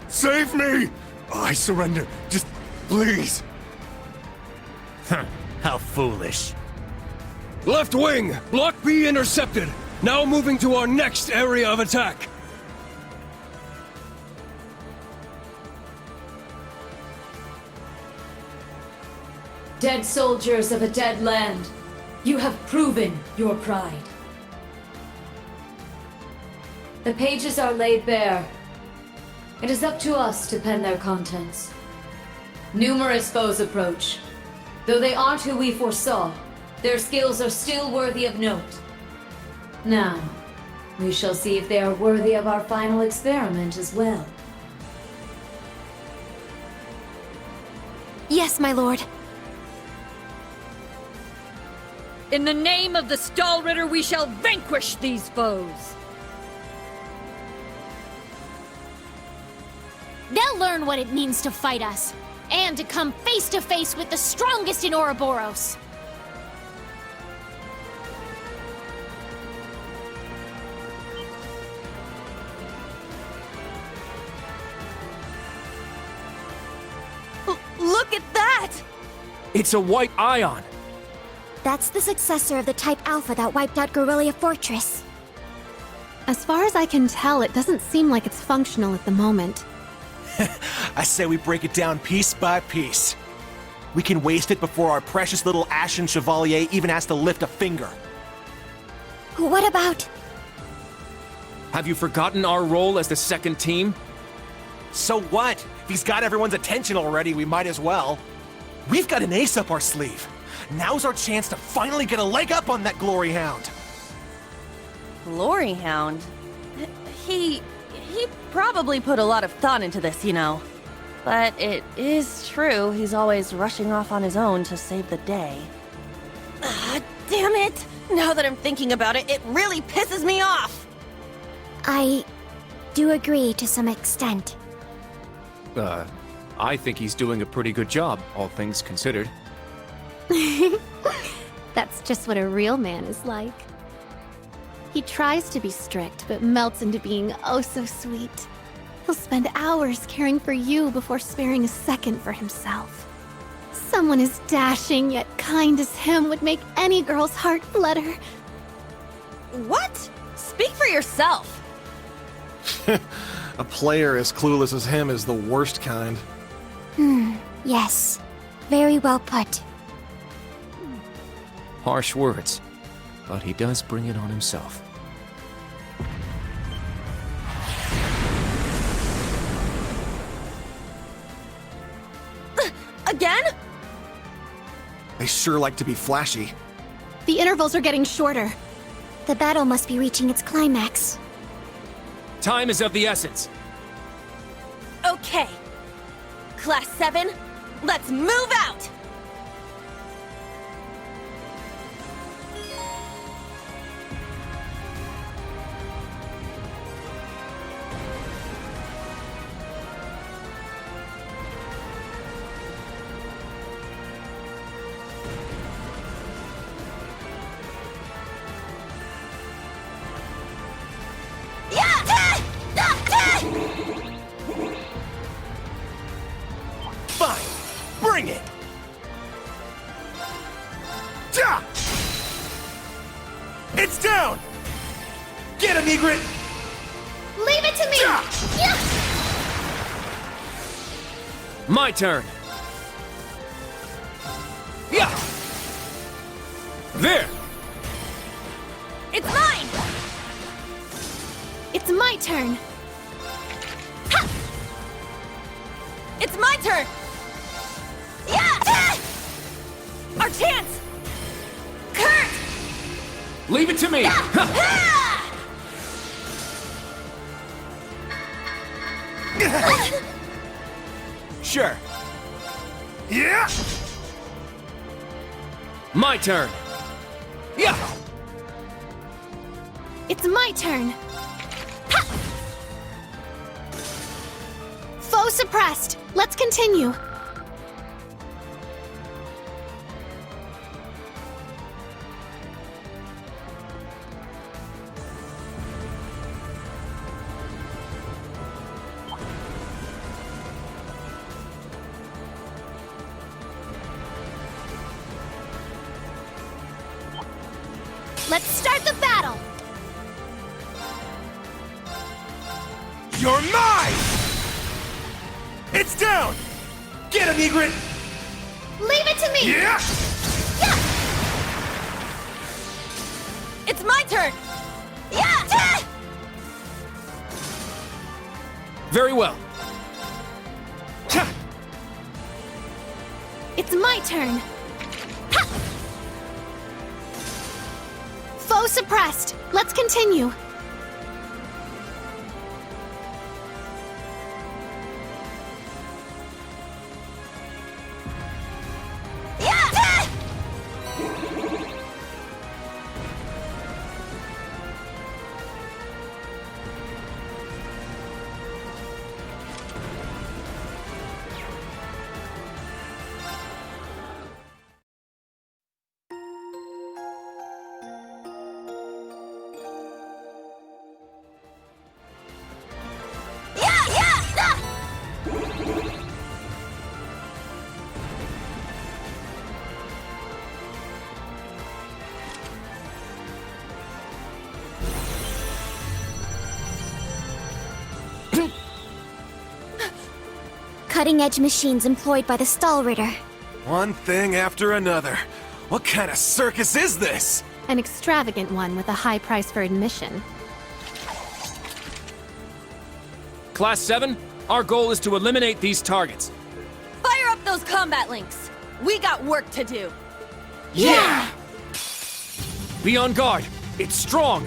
Save me! I surrender. Just please. How foolish. Left wing! Block B intercepted! Now moving to our next area of attack! Dead soldiers of a dead land, you have proven your pride. The pages are laid bare. It is up to us to pen their contents. Numerous foes approach. Though they aren't who we foresaw, their skills are still worthy of note. Now, we shall see if they are worthy of our final experiment as well. Yes, my lord. In the name of the Stahlritter, we shall vanquish these foes! They'll learn what it means to fight us, and to come face to face with the strongest in Ouroboros. Look at that! It's a white ion! That's the successor of the Type Alpha that wiped out Aurelia Fortress. As far as I can tell, it doesn't seem like it's functional at the moment. I say we break it down piece by piece. We can waste it before our precious little Ashen Chevalier even has to lift a finger. What about... Have you forgotten our role as the second team? So what? If he's got everyone's attention already, we might as well. We've got an ace up our sleeve. Now's our chance to finally get a leg up on that Glory Hound. Glory Hound? He probably put a lot of thought into this, you know. But it is true, he's always rushing off on his own to save the day. Damn it! Now that I'm thinking about it, it really pisses me off! I do agree to some extent. I think he's doing a pretty good job, all things considered. That's just what a real man is like. He tries to be strict, but melts into being oh so sweet. He'll spend hours caring for you before sparing a second for himself. Someone as dashing yet kind as him would make any girl's heart flutter. What? Speak for yourself! A player as clueless as him is the worst kind. Yes. Very well put. Harsh words, but he does bring it on himself. Again? They sure like to be flashy. The intervals are getting shorter. The battle must be reaching its climax. Time is of the essence. Okay. Class 7, let's move out! Fine, bring it! Ja! It's down! Get him, Egret! Leave it to me! Ja! My turn! Yeah! There! It's mine! It's my turn! Ha! It's my turn! Yeah! Our chance! Kurt! Leave it to me! Sure. Yeah! My turn! Yeah! It's my turn! Ha! Foe suppressed! Let's continue! Let's start the battle! You're mine! It's down! Get him, Egret! Leave it to me! Yeah! Yeah! It's my turn! Yeah! Very well. Ha! It's my turn. Ha! Foe suppressed. Let's continue. Cutting-edge machines employed by the Stahlritter. One thing after another. What kind of circus is this? An extravagant one with a high price for admission. Class 7, our goal is to eliminate these targets. Fire up those combat links! We got work to do! Yeah! Be on guard. It's strong.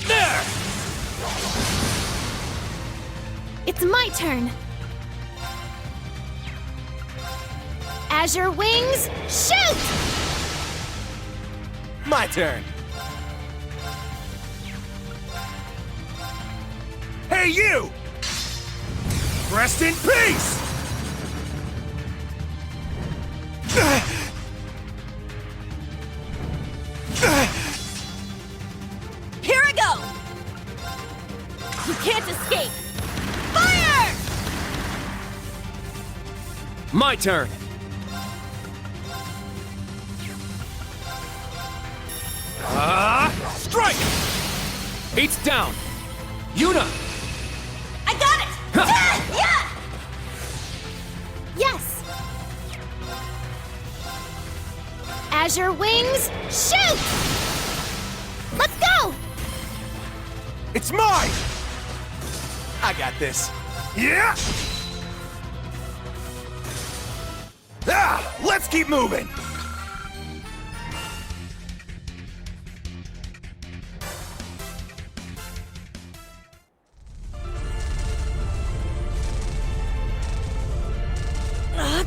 There! It's my turn. Azure Wings, shoot! My turn. Hey, you! Rest in peace! Here I go! You can't escape! Fire! My turn. Strike! It's down. Yuna! I got it! Yeah! Yes! Azure Wings, shoot! Let's go! It's mine! I got this. Yeah! Let's keep moving!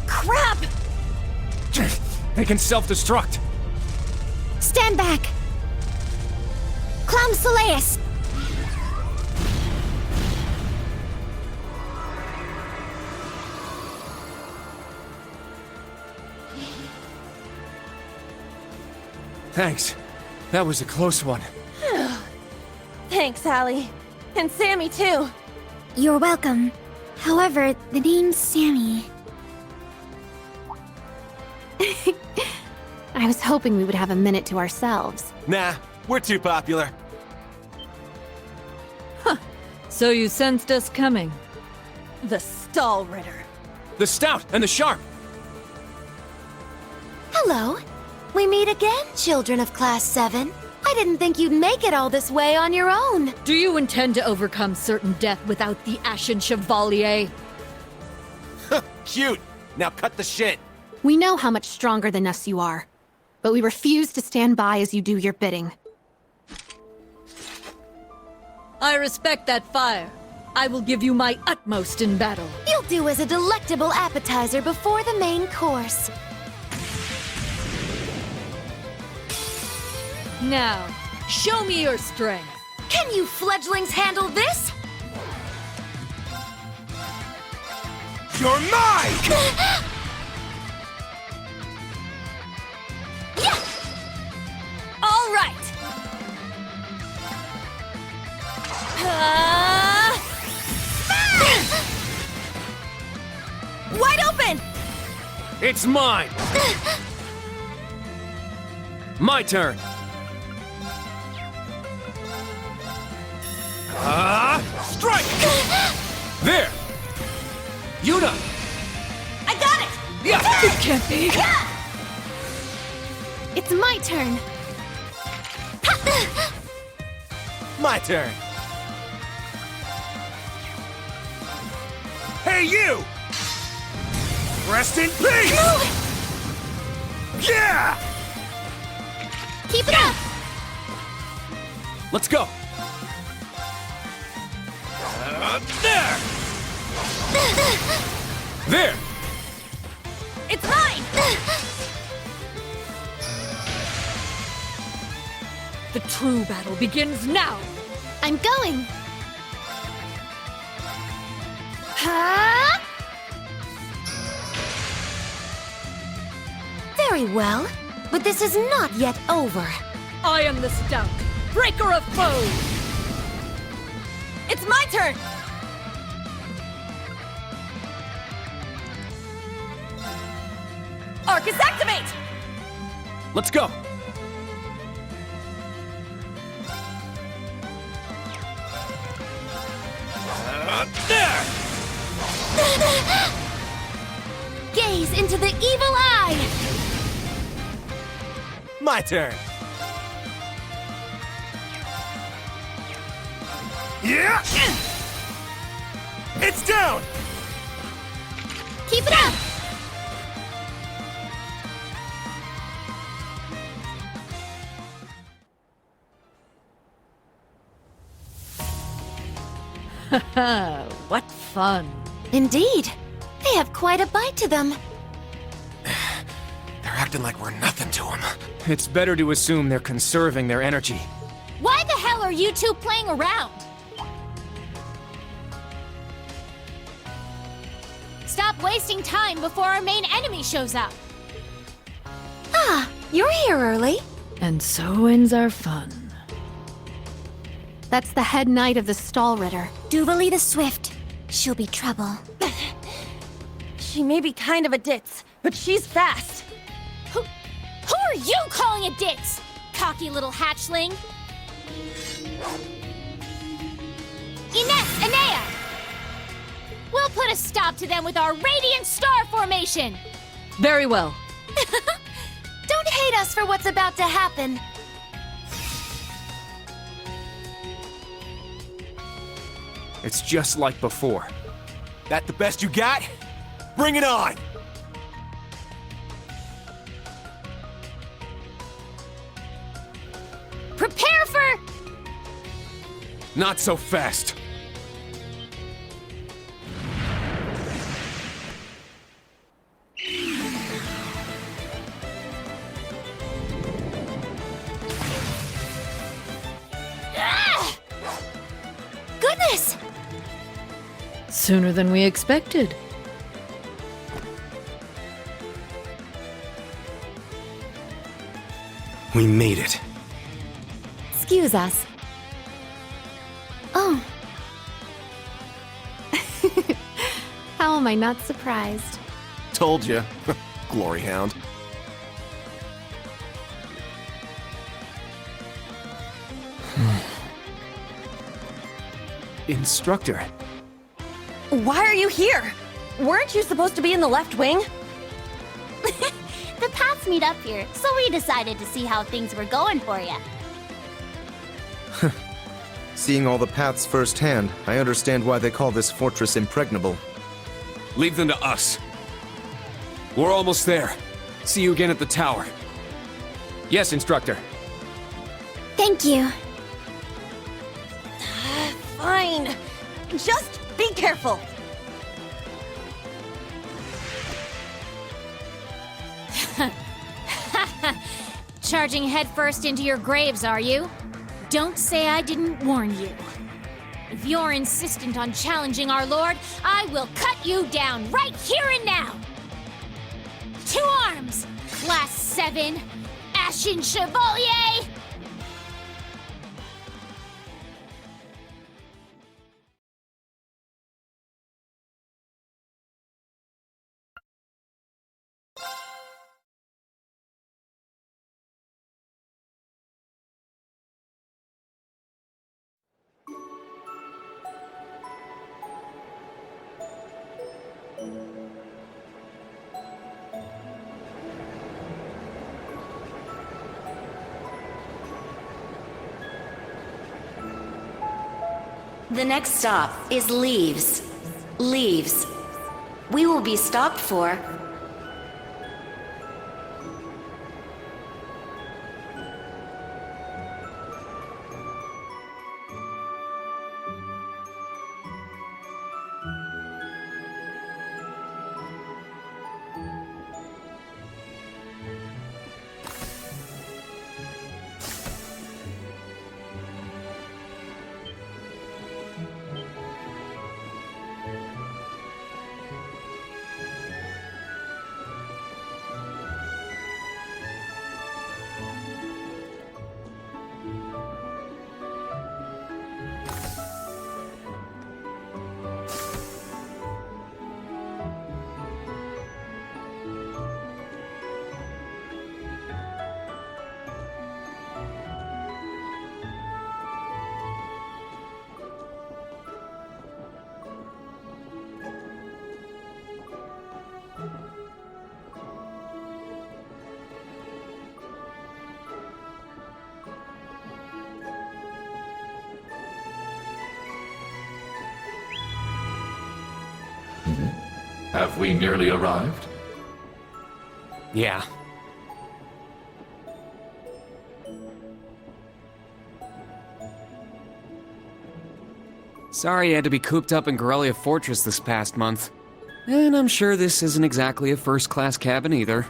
Crap! They can self-destruct. Stand back! Clown Soleus! Thanks. That was a close one. Thanks, Allie. And Sammy, too. You're welcome. However, the name's Sammy. I was hoping we would have a minute to ourselves. Nah, we're too popular. So you sensed us coming. The Stahlritter. The Stout and the Sharp. Hello. We meet again, children of Class 7. I didn't think you'd make it all this way on your own. Do you intend to overcome certain death without the Ashen Chevalier? Cute. Now cut the shit. We know how much stronger than us you are, but we refuse to stand by as you do your bidding. I respect that fire. I will give you my utmost in battle. You'll do as a delectable appetizer before the main course. Now, show me your strength. Can you fledglings handle this? You're mine! Yeah! All right! It's mine! My turn! Strike! There! Yuna! I got it! Yeah! It can't be! It's my turn. My turn. Hey, you! Rest in peace! Yeah! Keep it up! Let's go! There! There! It's mine! The true battle begins now! I'm going. Ha! Very well, but this is not yet over. I am the stout, breaker of foes! It's my turn! Arcus activate! Let's go! There! Gaze into the evil eye! My turn. Yeah! It's down. Keep it up! What fun! Indeed. They have quite a bite to them. They're acting like we're nothing to them. It's better to assume they're conserving their energy. Why the hell are you two playing around? Stop wasting time before our main enemy shows up. Ah, you're here early. And so ends our fun. That's the head knight of the Stallritter. Duvalie the Swift. She'll be trouble. She may be kind of a ditz, but she's fast. Who are you calling a ditz? Cocky little hatchling. Ines, Enea! We'll put a stop to them with our Radiant Star Formation! Very well. Don't hate us for what's about to happen. It's just like before. That the best you got? Bring it on! Prepare for... Not so fast. Ah! Goodness! Sooner than we expected. We made it. Excuse us. Oh. How am I not surprised? Told you. Glory hound. Instructor. Why are you here? Weren't you supposed to be in the left wing? The paths meet up here, so we decided to see how things were going for you. Seeing all the paths firsthand, I understand why they call this fortress impregnable. Leave them to us. We're almost there. See you again at the tower. Yes, Instructor. Thank you. Fine. Just be careful. Charging headfirst into your graves, are you? Don't say I didn't warn you. If you're insistent on challenging our lord, I will cut you down right here and now! To arms! Class 7, Ashen Chevalier! The next stop is Leaves. Leaves. We will be stopped for... Have we nearly arrived? Yeah. Sorry you had to be cooped up in Aurelia Fortress this past month. And I'm sure this isn't exactly a first-class cabin either.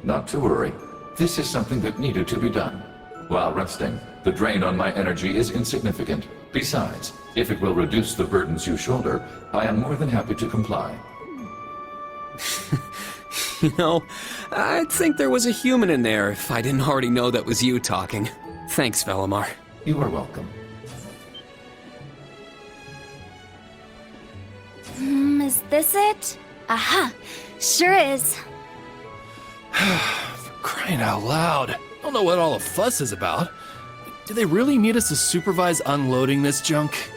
Not to worry. This is something that needed to be done. While resting, the drain on my energy is insignificant. Besides, if it will reduce the burdens you shoulder, I am more than happy to comply. You know, I'd think there was a human in there if I didn't already know that was you talking. Thanks, Velimar. You are welcome. Is this it? Aha! Sure is. Crying out loud. I don't know what all the fuss is about. Do they really need us to supervise unloading this junk?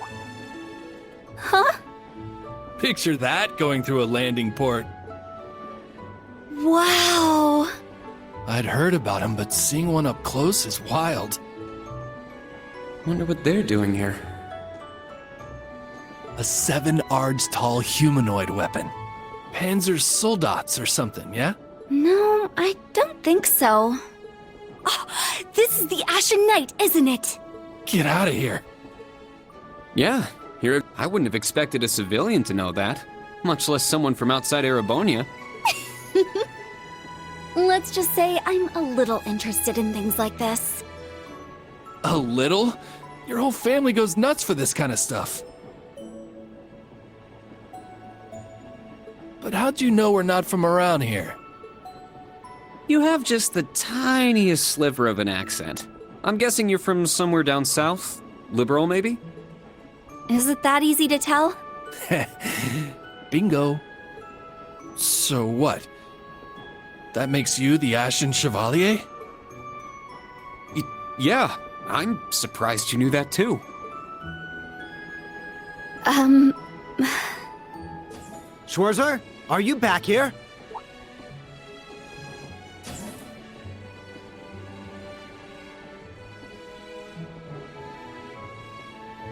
Huh? Picture that going through a landing port. Wow! I'd heard about them, but seeing one up close is wild. Wonder what they're doing here. A 7 ards tall humanoid weapon. Panzer Soldats or something, yeah? No, I don't think so. Oh, this is the Ashen Knight, isn't it? Get out of here. Yeah, here I wouldn't have expected a civilian to know that, much less someone from outside Erebonia. Let's just say I'm a little interested in things like this. A little? Your whole family goes nuts for this kind of stuff. But how'd you know we're not from around here? You have just the tiniest sliver of an accent. I'm guessing you're from somewhere down south? Liberal, maybe? Is it that easy to tell? Bingo. So what? That makes you the Ashen Chevalier? Yeah, I'm surprised you knew that too. Schwarzer, are you back here?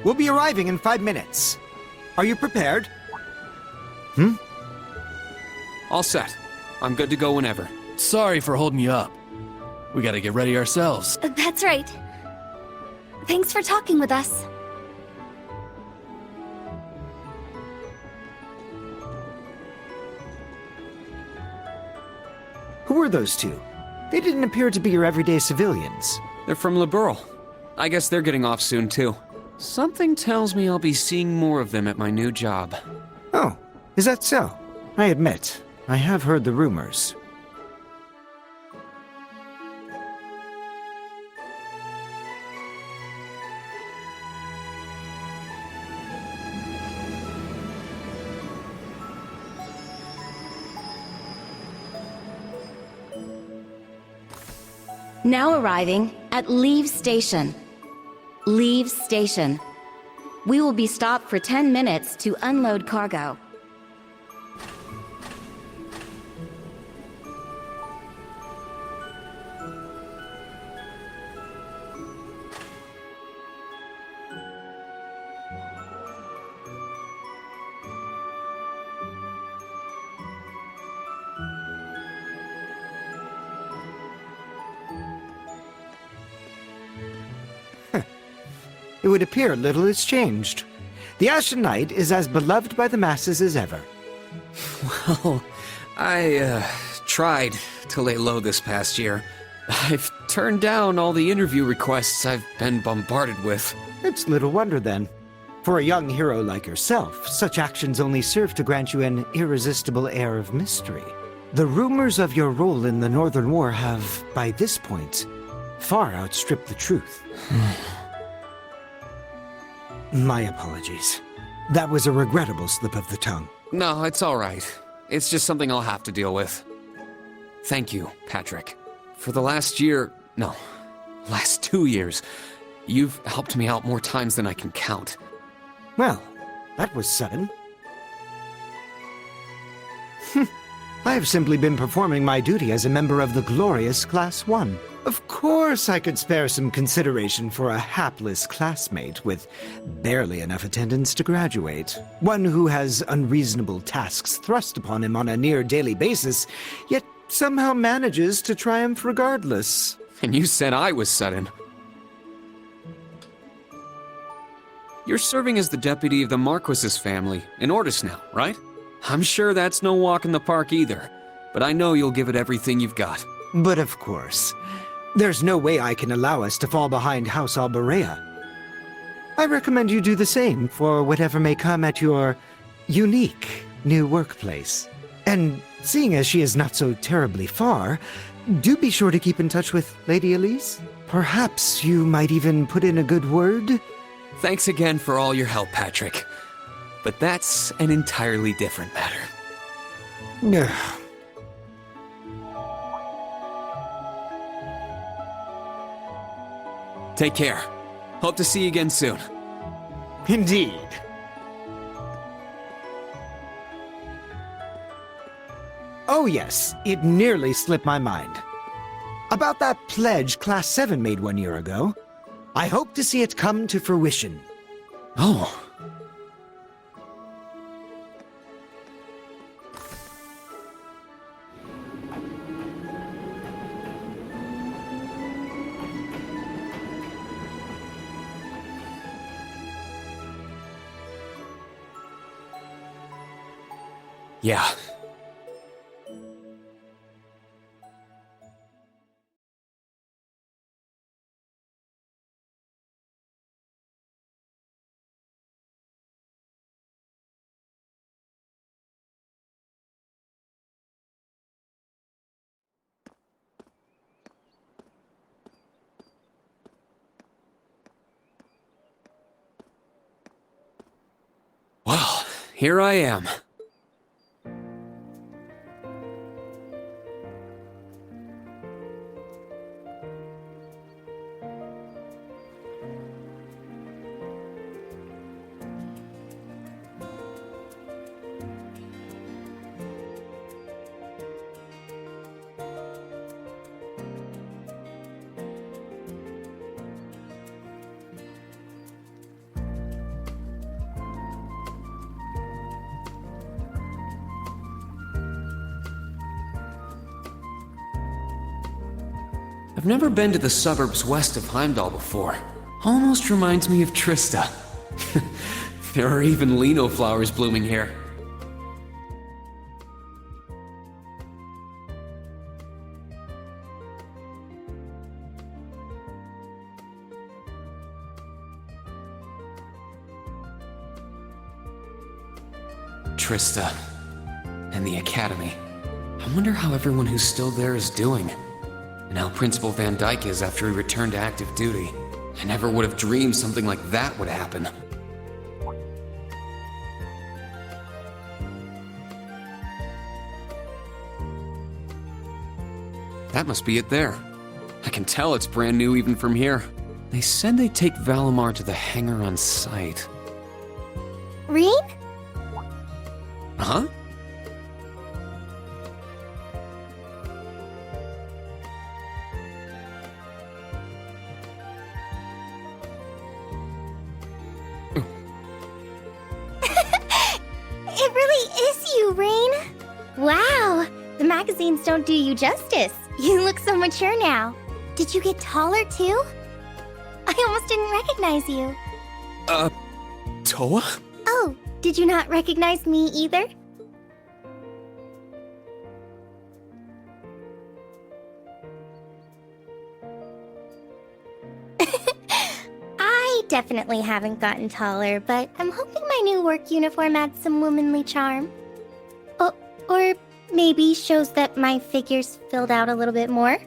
We'll be arriving in 5 minutes. Are you prepared? All set. I'm good to go whenever. Sorry for holding you up. We gotta get ready ourselves. That's right. Thanks for talking with us. Who are those two? They didn't appear to be your everyday civilians. They're from Liberal. I guess they're getting off soon too. Something tells me I'll be seeing more of them at my new job. Oh, is that so? I admit, I have heard the rumors. Now arriving at Leave Station. Leave Station. We will be stopped for 10 minutes to unload cargo. it would appear little has changed. The Ashen Knight is as beloved by the masses as ever. Well, I tried to lay low this past year. I've turned down all the interview requests I've been bombarded with. It's little wonder then. For a young hero like yourself, such actions only serve to grant you an irresistible air of mystery. The rumors of your role in the Northern War have, by this point, far outstripped the truth. My apologies. That was a regrettable slip of the tongue. No, it's all right. It's just something I'll have to deal with. Thank you, Patrick. For the last 2 years, you've helped me out more times than I can count. Well, that was sudden. I have simply been performing my duty as a member of the glorious Class 1. Of course I could spare some consideration for a hapless classmate with barely enough attendance to graduate. One who has unreasonable tasks thrust upon him on a near-daily basis, yet somehow manages to triumph regardless. And you said I was sudden. You're serving as the deputy of the Marquis's family in Ortis now, right? I'm sure that's no walk in the park either, but I know you'll give it everything you've got. But of course. There's no way I can allow us to fall behind House Alberea. I recommend you do the same for whatever may come at your unique new workplace. And seeing as she is not so terribly far, do be sure to keep in touch with Lady Elise. Perhaps you might even put in a good word? Thanks again for all your help, Patrick. But that's an entirely different matter. Take care. Hope to see you again soon. Indeed. Oh yes, it nearly slipped my mind. About that pledge Class 7 made 1 year ago. I hope to see it come to fruition. Oh. Yeah. Well, here I am. I've never been to the suburbs west of Heimdall before. Almost reminds me of Trista. There are even lino flowers blooming here. Trista and the Academy. I wonder how everyone who's still there is doing. And how Principal Van Dyke is after he returned to active duty. I never would have dreamed something like that would happen. That must be it there. I can tell it's brand new even from here. They said they'd take Valimar to the hangar on site. Rean? Huh? It really is you, Rain. Wow, the magazines don't do you justice. You look so mature now. Did you get taller too? I almost didn't recognize you. Toa? Oh, did you not recognize me either? I definitely haven't gotten taller, but I'm hoping my new work uniform adds some womanly charm. Oh, or maybe shows that my figure's filled out a little bit more.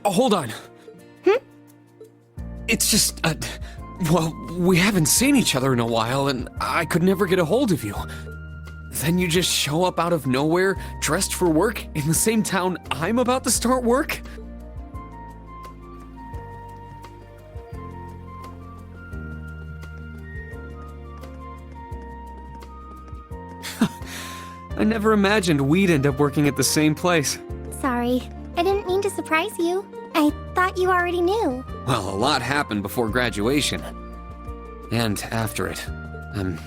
Hold on. It's just, well, we haven't seen each other in a while, and I could never get a hold of you. Then you just show up out of nowhere, dressed for work, in the same town I'm about to start work? I never imagined we'd end up working at the same place. Sorry, I didn't mean to surprise you. I thought you already knew. Well, a lot happened before graduation. And after it. I'm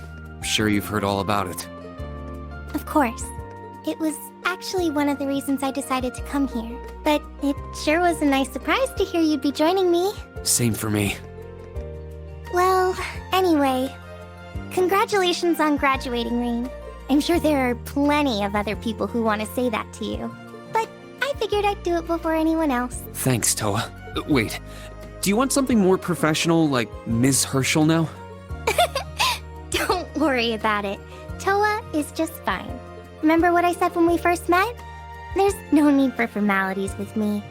sure you've heard all about it. Of course. It was actually one of the reasons I decided to come here. But it sure was a nice surprise to hear you'd be joining me. Same for me. Well, anyway, congratulations on graduating, Rain. I'm sure there are plenty of other people who want to say that to you. But I figured I'd do it before anyone else. Thanks, Toa. Wait, do you want something more professional, like Ms. Herschel now? Don't worry about it. Toa is just fine. Remember what I said when we first met? There's no need for formalities with me.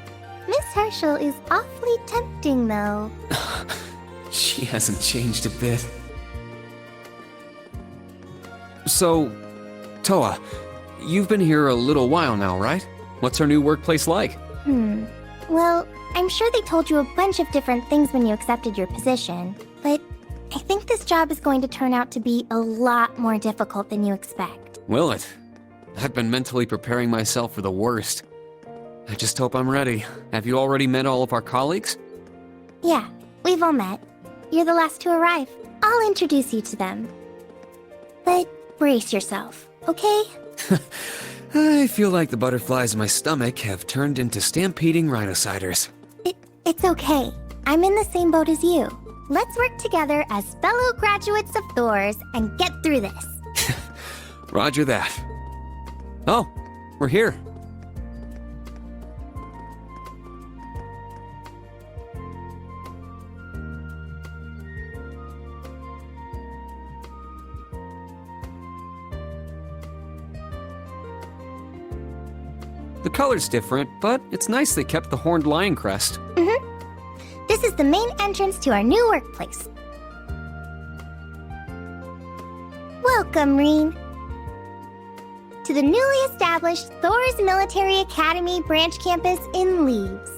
Miss Herschel is awfully tempting, though. She hasn't changed a bit. So, Toa, you've been here a little while now, right? What's our new workplace like? Well, I'm sure they told you a bunch of different things when you accepted your position, but I think this job is going to turn out to be a lot more difficult than you expect. Will it? I've been mentally preparing myself for the worst. I just hope I'm ready. Have you already met all of our colleagues? Yeah, we've all met. You're the last to arrive. I'll introduce you to them. But brace yourself, okay? I feel like the butterflies in my stomach have turned into stampeding rhinociders. It's okay. I'm in the same boat as you. Let's work together as fellow graduates of Thor's and get through this. Roger that. Oh, we're here. The color's different, but it's nice they kept the horned lion crest. This is the main entrance to our new workplace. Welcome, Reen. To the newly established Thor's Military Academy branch campus in Leaves.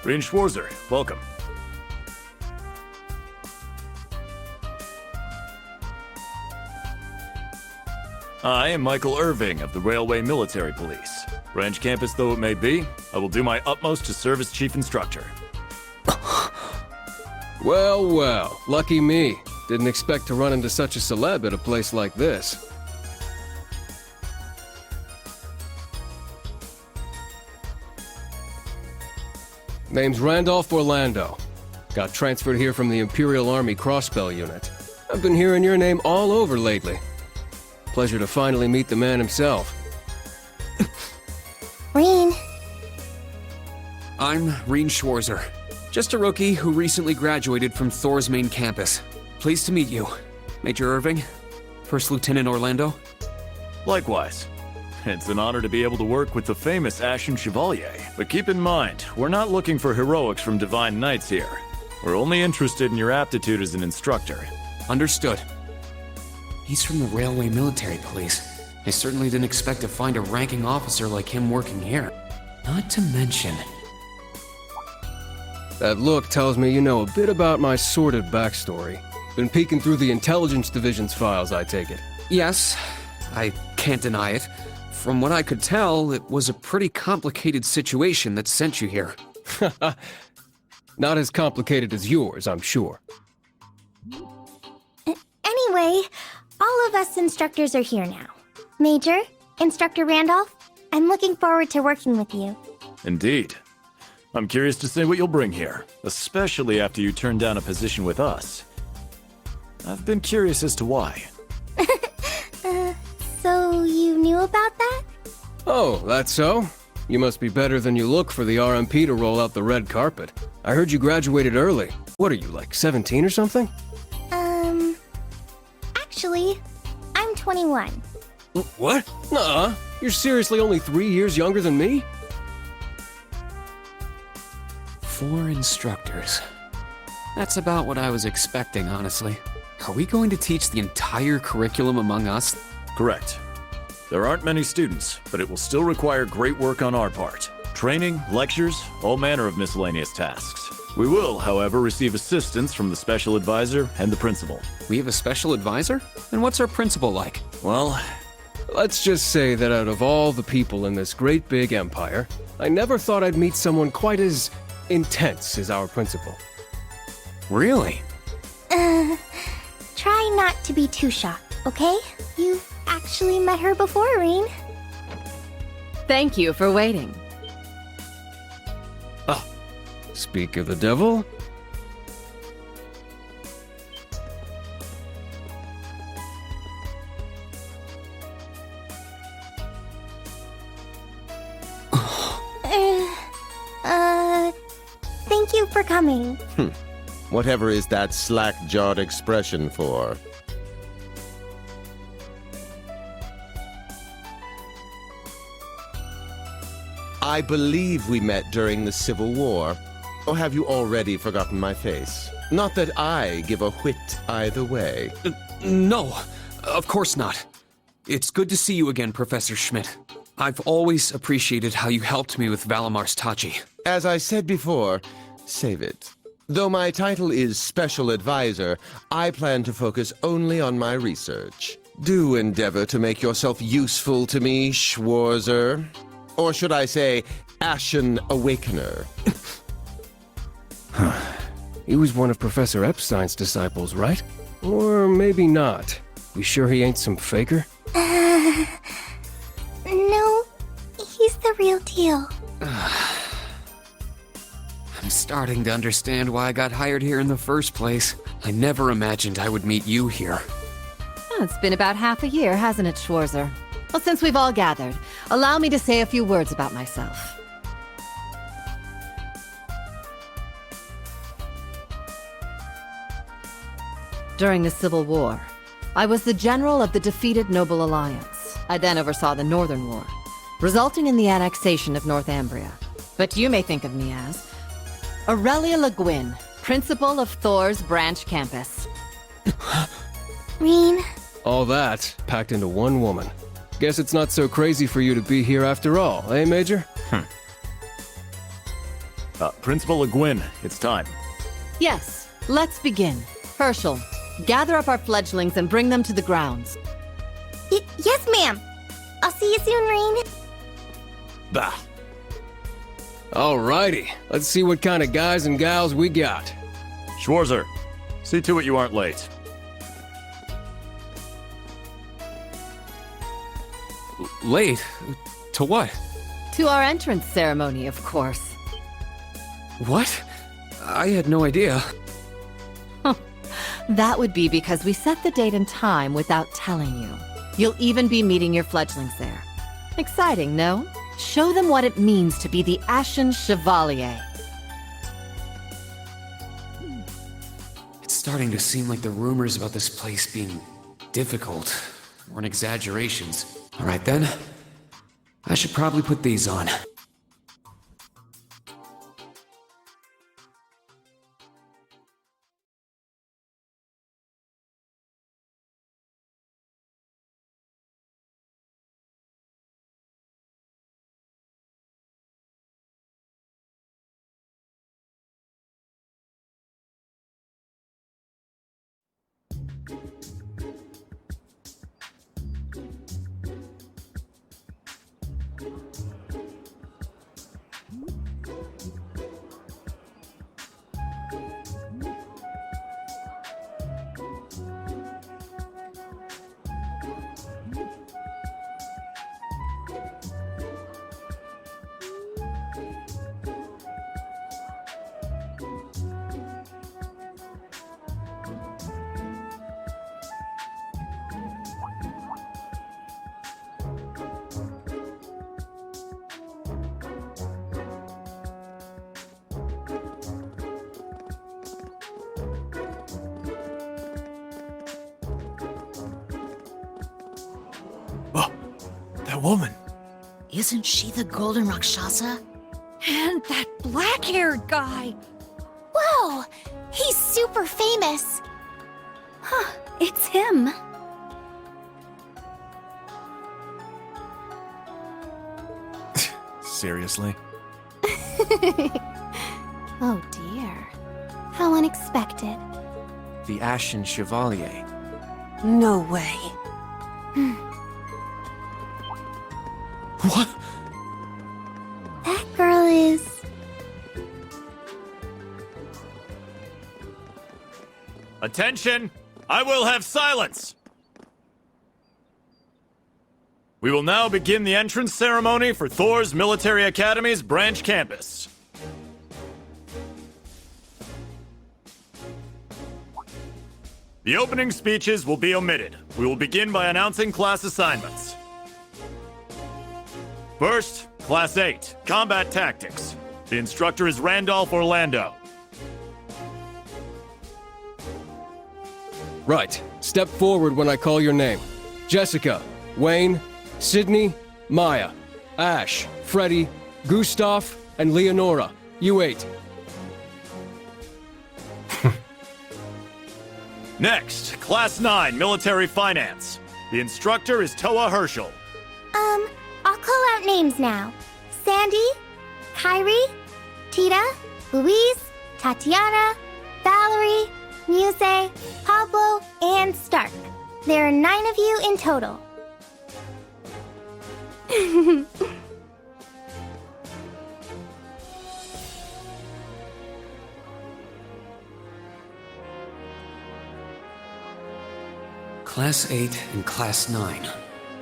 Reen Schwarzer, welcome. I am Michael Irving of the Railway Military Police. Branch campus though it may be, I will do my utmost to serve as chief instructor. Well, well, lucky me. Didn't expect to run into such a celeb at a place like this. Name's Randolph Orlando. Got transferred here from the Imperial Army Crossbell Unit. I've been hearing your name all over lately. Pleasure to finally meet the man himself. Reen. I'm Reen Schwarzer. Just a rookie who recently graduated from Thor's main campus. Pleased to meet you, Major Irving, First Lieutenant Orlando. Likewise. It's an honor to be able to work with the famous Ashen Chevalier. But keep in mind, we're not looking for heroics from Divine Knights here. We're only interested in your aptitude as an instructor. Understood. He's from the Railway Military Police. I certainly didn't expect to find a ranking officer like him working here. Not to mention... That look tells me you know a bit about my sordid backstory. Been peeking through the Intelligence Division's files, I take it. Yes, I can't deny it. From what I could tell, it was a pretty complicated situation that sent you here. Not as complicated as yours, I'm sure. Anyway, all of us instructors are here now. Major, Instructor Randolph, I'm looking forward to working with you. Indeed. I'm curious to see what you'll bring here, especially after you turn down a position with us. I've been curious as to why. So you knew about that? Oh, that's so? You must be better than you look for the RMP to roll out the red carpet. I heard you graduated early. What are you, like 17 or something? Actually, I'm 21. What? Nuh-uh. You're seriously only 3 years younger than me? 4 instructors. That's about what I was expecting, honestly. Are we going to teach the entire curriculum among us? Correct. There aren't many students, but it will still require great work on our part. Training, lectures, all manner of miscellaneous tasks. We will, however, receive assistance from the special advisor and the principal. We have a special advisor? And what's our principal like? Well, let's just say that out of all the people in this great big empire, I never thought I'd meet someone quite as intense as our principal. Really? Try not to be too shocked, okay? You've actually met her before, Reen. Thank you for waiting. Oh, speak of the devil. Thank you for coming. Whatever is that slack-jawed expression for? I believe we met during the Civil War. Or have you already forgotten my face? Not that I give a whit either way. No, of course not. It's good to see you again, Professor Schmidt. I've always appreciated how you helped me with Valamar's Tachi. As I said before, save it. Though my title is Special Advisor, I plan to focus only on my research. Do endeavor to make yourself useful to me, Schwarzer. Or should I say, Ashen Awakener. He was one of Professor Epstein's disciples, right? Or maybe not. You sure he ain't some faker? No, he's the real deal. I'm starting to understand why I got hired here in the first place. I never imagined I would meet you here. Oh, it's been about half a year, hasn't it, Schwarzer? Well, since we've all gathered, allow me to say a few words about myself. During the Civil War, I was the general of the defeated Noble Alliance. I then oversaw the Northern War, resulting in the annexation of Northumbria. But you may think of me as Aurelia Le Guin, principal of Thor's branch campus. Reen. All that packed into one woman. Guess it's not so crazy for you to be here after all, eh, Major? Principal Le Guin, it's time. Yes, let's begin. Herschel, gather up our fledglings and bring them to the grounds. Yes, ma'am. I'll see you soon, Reen. Bah. Alrighty, let's see what kind of guys and gals we got. Schwarzer, see to it you aren't late. Late? To what? To our entrance ceremony, of course. What? I had no idea. That would be because we set the date and time without telling you. You'll even be meeting your fledglings there. Exciting, no? Show them what it means to be the Ashen Chevalier. starting to seem like the rumors about this place being difficult weren't exaggerations. Alright then, I should probably put these on. That woman. Isn't she the Golden Rakshasa? And that black-haired guy! Whoa! He's super famous! Huh, it's him. Seriously? Oh dear. How unexpected. The Ashen Chevalier. No way. What? That girl is... Attention! I will have silence! We will now begin the entrance ceremony for Thor's Military Academy's branch campus. The opening speeches will be omitted. We will begin by announcing class assignments. First, Class 8, Combat Tactics. The instructor is Randolph Orlando. Right. Step forward when I call your name. Jessica, Wayne, Sydney, Maya, Ash, Freddy, Gustav, and Leonora. You 8. Next, Class 9, Military Finance. The instructor is Toa Herschel. I'll call out names now. Sandy, Kyrie, Tita, Louise, Tatiana, Valerie, Muse, Pablo, and Stark. There are 9 of you in total. Class 8 and Class 9.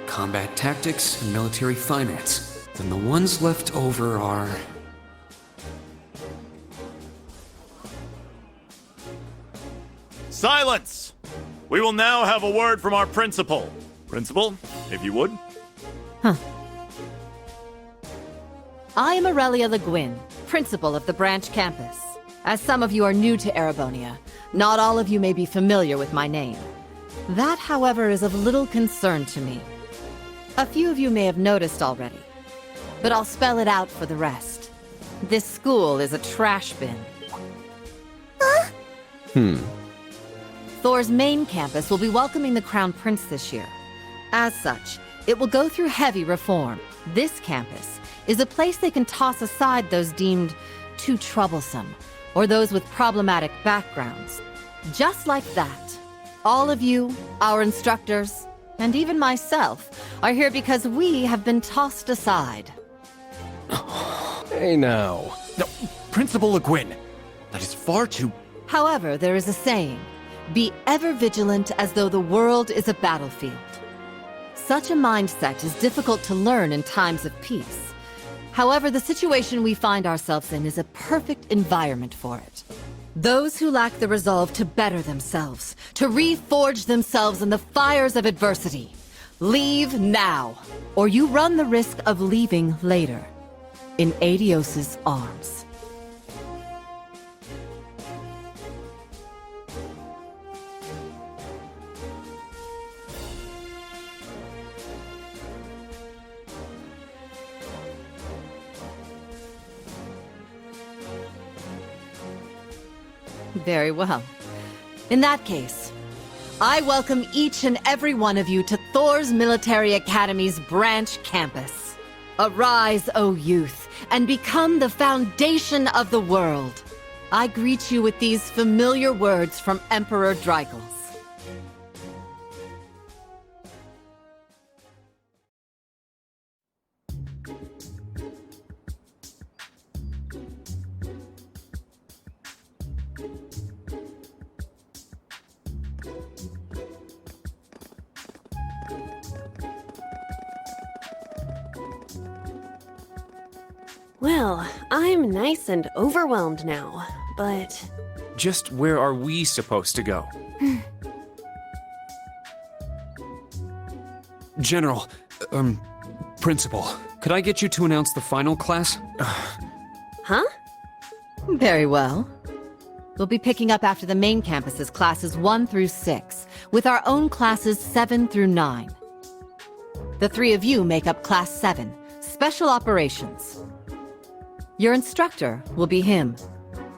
Combat Tactics and Military Finance. Then the ones left over are... Silence! We will now have a word from our principal. Principal, if you would. I am Aurelia Le Guin, principal of the branch campus. As some of you are new to Erebonia, not all of you may be familiar with my name. That, however, is of little concern to me. A few of you may have noticed already, but I'll spell it out for the rest. This school is a trash bin. Thor's main campus will be welcoming the Crown Prince this year. As such, it will go through heavy reform. This campus is a place they can toss aside those deemed too troublesome, or those with problematic backgrounds. Just like that, all of you, our instructors, and even myself, are here because we have been tossed aside. Hey now. No, Principal Le Guin. That is far too... However, there is a saying, be ever vigilant as though the world is a battlefield. Such a mindset is difficult to learn in times of peace. However, the situation we find ourselves in is a perfect environment for it. Those who lack the resolve to better themselves, to reforge themselves in the fires of adversity, leave now, or you run the risk of leaving later, in Adios's arms. Very well. In that case, I welcome each and every one of you to Thor's Military Academy's branch campus. Arise, O youth, and become the foundation of the world. I greet you with these familiar words from Emperor Dreigels. Well, I'm nice and overwhelmed now, but... Just where are we supposed to go? General, Principal, could I get you to announce the final class? Huh? Very well. We'll be picking up after the main campus's classes 1 through 6, with our own classes 7 through 9. The three of you make up Class 7, Special Operations. Your instructor will be him,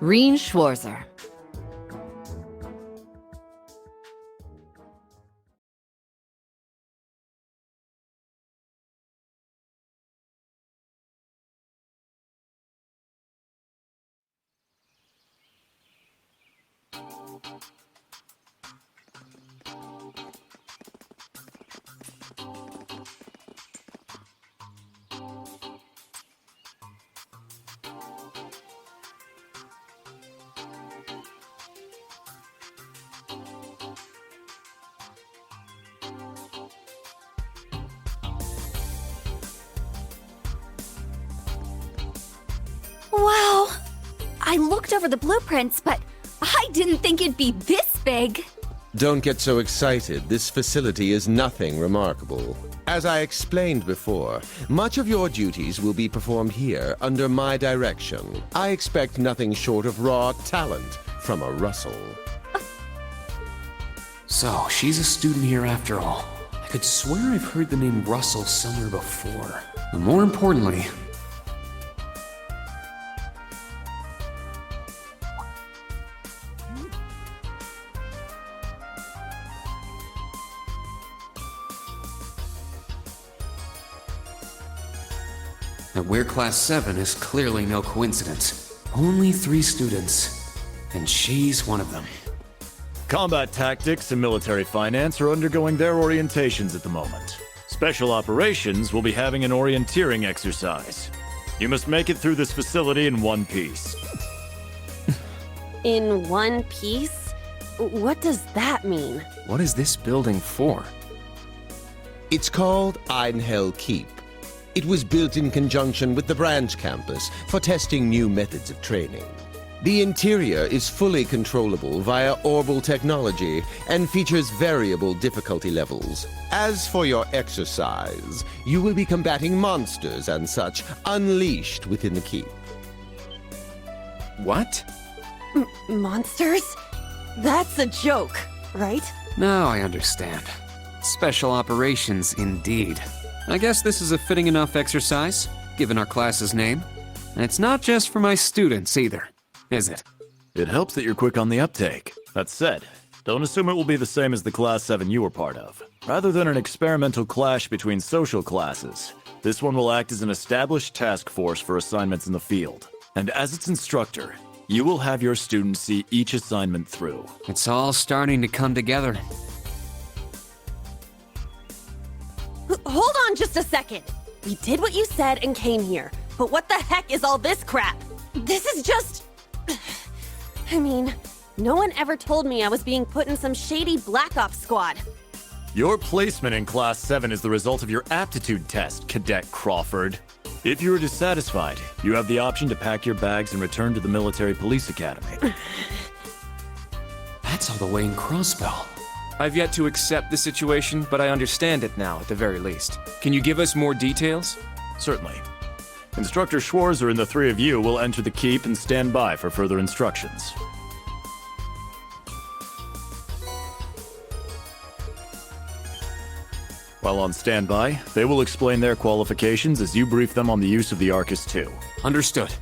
Reen Schwarzer. Wow! I looked over the blueprints, but I didn't think it'd be this big. Don't get so excited. This facility is nothing remarkable. As I explained before, much of your duties will be performed here under my direction. I expect nothing short of raw talent from a Russell. So, she's a student here after all. I could swear I've heard the name Russell somewhere before. And more importantly, that we're Class 7 is clearly no coincidence. Only 3 students, and she's one of them. Combat tactics and military finance are undergoing their orientations at the moment. Special operations will be having an orienteering exercise. You must make it through this facility in one piece. In one piece? What does that mean? What is this building for? It's called Einhell Keep. It was built in conjunction with the branch campus for testing new methods of training. The interior is fully controllable via orbal technology and features variable difficulty levels. As for your exercise, you will be combating monsters and such unleashed within the keep. What? Monsters? That's a joke, right? Now I understand. Special operations indeed. I guess this is a fitting enough exercise, given our class's name. And it's not just for my students either, is it? It helps that you're quick on the uptake. That said, don't assume it will be the same as the Class 7 you were part of. Rather than an experimental clash between social classes, this one will act as an established task force for assignments in the field. And as its instructor, you will have your students see each assignment through. It's all starting to come together. Hold on just a second. We did what you said and came here, but what the heck is all this crap? This is just... I mean, no one ever told me I was being put in some shady Black Ops squad. Your placement in Class 7 is the result of your aptitude test, Cadet Crawford. If you are dissatisfied, you have the option to pack your bags and return to the Military Police Academy. That's all the way in Crossbell. I've yet to accept the situation, but I understand it now at the very least. Can you give us more details? Certainly. Instructor Schwarzer and the 3 of you will enter the keep and stand by for further instructions. While on standby, they will explain their qualifications as you brief them on the use of the Arcus II. Understood.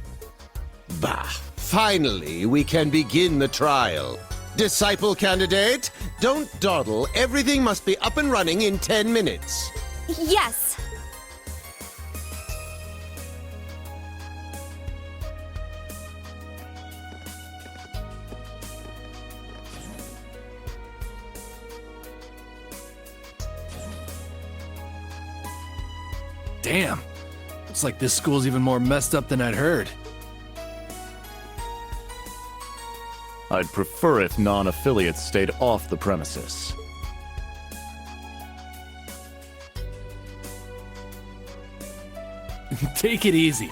Bah, Finally, we can begin the trial. Disciple candidate, don't dawdle. Everything must be up and running in 10 minutes. Yes. Damn. Looks like this school's even more messed up than I'd heard. I'd prefer if non-affiliates stayed off the premises. Take it easy.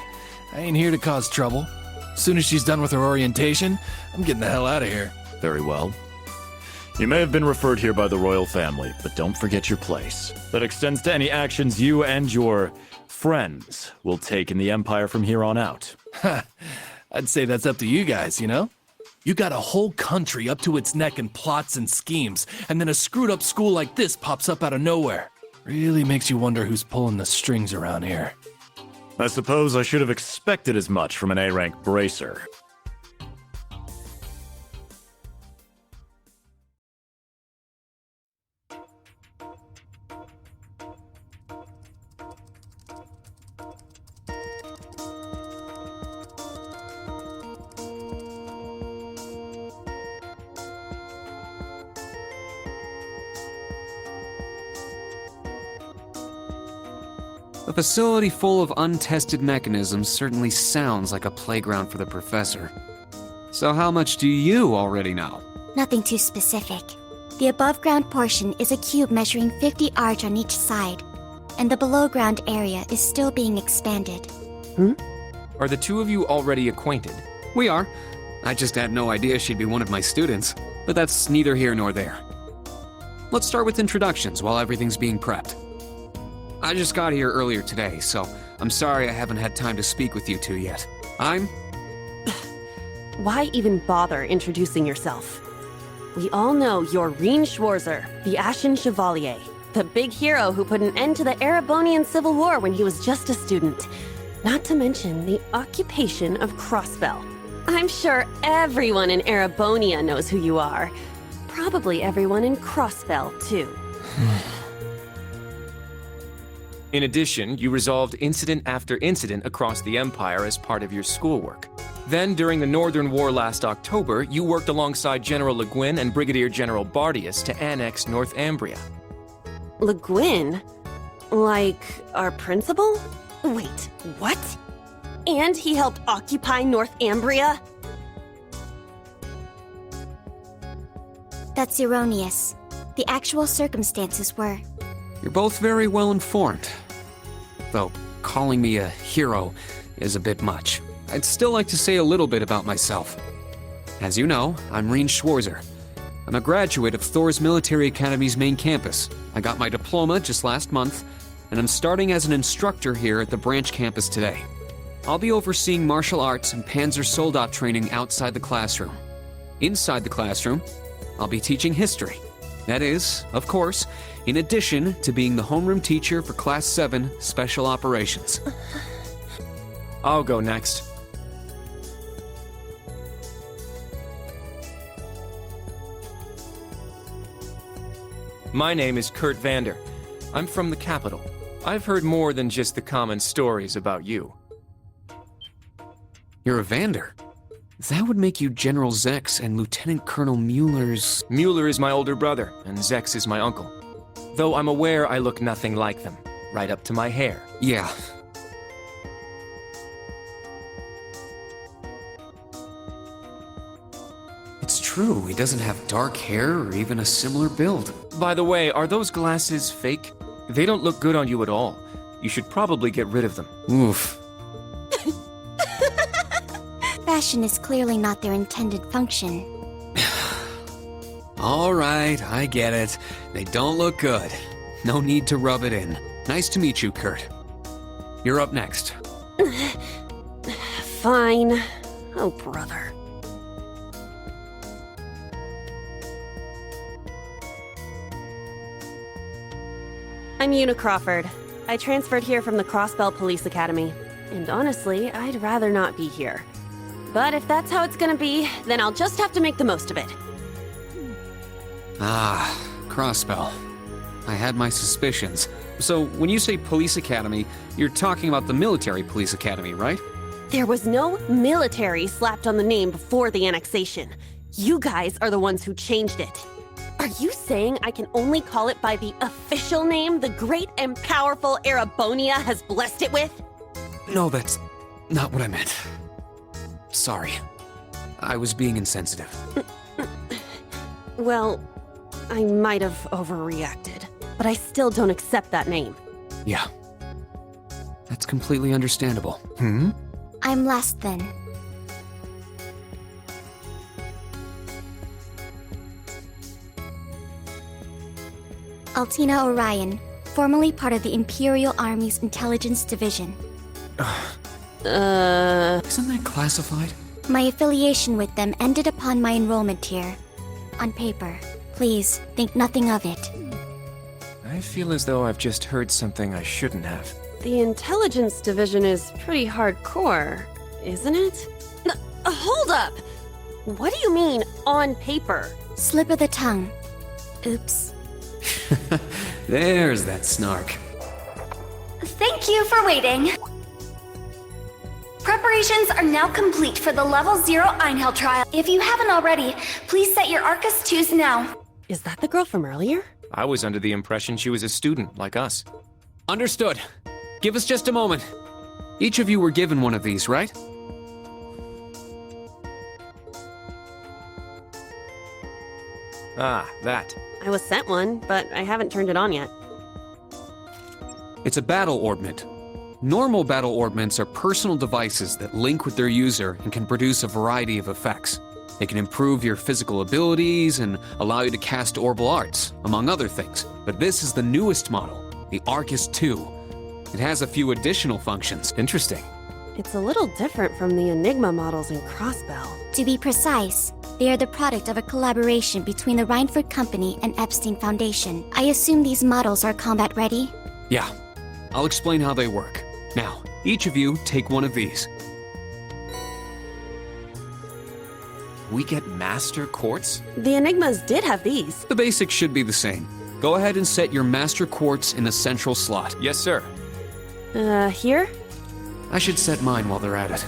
I ain't here to cause trouble. As soon as she's done with her orientation, I'm getting the hell out of here. Very well. You may have been referred here by the royal family, but don't forget your place. That extends to any actions you and your friends will take in the Empire from here on out. I'd say that's up to you guys, you know? You got a whole country up to its neck in plots and schemes, and then a screwed up school like this pops up out of nowhere. Really makes you wonder who's pulling the strings around here. I suppose I should have expected as much from an A-rank bracer. A facility full of untested mechanisms certainly sounds like a playground for the professor. So how much do you already know? Nothing too specific. The above-ground portion is a cube measuring 50 arch on each side, and the below-ground area is still being expanded. Are the two of you already acquainted? We are. I just had no idea she'd be one of my students, but that's neither here nor there. Let's start with introductions while everything's being prepped. I just got here earlier today, so I'm sorry I haven't had time to speak with you two yet. I'm... Why even bother introducing yourself? We all know you're Reen Schwarzer, the Ashen Chevalier, the big hero who put an end to the Erebonian Civil War when he was just a student. Not to mention the occupation of Crossbell. I'm sure everyone in Erebonia knows who you are. Probably everyone in Crossbell, too. In addition, you resolved incident after incident across the Empire as part of your schoolwork. Then, during the Northern War last October, you worked alongside General Le Guin and Brigadier General Bardius to annex Northumbria. Le Guin? Like, our principal? Wait, what? And he helped occupy Northumbria? That's erroneous. The actual circumstances were... You're both very well informed. Though calling me a hero is a bit much. I'd still like to say a little bit about myself. As you know, I'm Reen Schwarzer. I'm a graduate of Thor's Military Academy's main campus. I got my diploma just last month, and I'm starting as an instructor here at the branch campus today. I'll be overseeing martial arts and Panzer Soldat training outside the classroom. Inside the classroom, I'll be teaching history. That is, of course, in addition to being the homeroom teacher for Class 7 Special Operations. I'll go next. My name is Kurt Vander. I'm from the capital. I've heard more than just the common stories about you. You're a Vander? That would make you General Zex and Lieutenant Colonel Mueller's... Mueller is my older brother, and Zex is my uncle. Though I'm aware I look nothing like them, right up to my hair. Yeah. It's true, he doesn't have dark hair or even a similar build. By the way, are those glasses fake? They don't look good on you at all. You should probably get rid of them. Oof. Fashion is clearly not their intended function. All right, I get it. They don't look good. No need to rub it in. Nice to meet you, Kurt. You're up next. Fine. Oh, brother. I'm Juna Crawford. I transferred here from the Crossbell Police Academy. And honestly, I'd rather not be here. But if that's how it's gonna be, then I'll just have to make the most of it. Ah, Crossbell. I had my suspicions. So, when you say police academy, you're talking about the military police academy, right? There was no military slapped on the name before the annexation. You guys are the ones who changed it. Are you saying I can only call it by the official name the great and powerful Erebonia has blessed it with? No, that's not what I meant. Sorry. I was being insensitive. Well, I might have overreacted, but I still don't accept that name. Yeah. That's completely understandable. I'm last then. Altina Orion, formerly part of the Imperial Army's Intelligence Division. Isn't that classified? My affiliation with them ended upon my enrollment here. On paper. Please, think nothing of it. I feel as though I've just heard something I shouldn't have. The Intelligence Division is pretty hardcore, isn't it? Hold up! What do you mean, on paper? Slip of the tongue. Oops. There's that snark. Thank you for waiting. Preparations are now complete for the Level 0 Einhell trial. If you haven't already, please set your Arcus 2s now. Is that the girl from earlier? I was under the impression she was a student, like us. Understood. Give us just a moment. Each of you were given one of these, right? Ah, that. I was sent one, but I haven't turned it on yet. It's a battle orbment. Normal battle orbments are personal devices that link with their user and can produce a variety of effects. They can improve your physical abilities and allow you to cast orbal arts, among other things. But this is the newest model, the Arcus 2. It has a few additional functions. Interesting. It's a little different from the Enigma models in Crossbell. To be precise, they are the product of a collaboration between the Reinford Company and Epstein Foundation. I assume these models are combat ready? Yeah. I'll explain how they work. Now, each of you take one of these. We get Master Quartz? The Enigmas did have these. The basics should be the same. Go ahead and set your Master Quartz in the central slot. Yes, sir. Here? I should set mine while they're at it.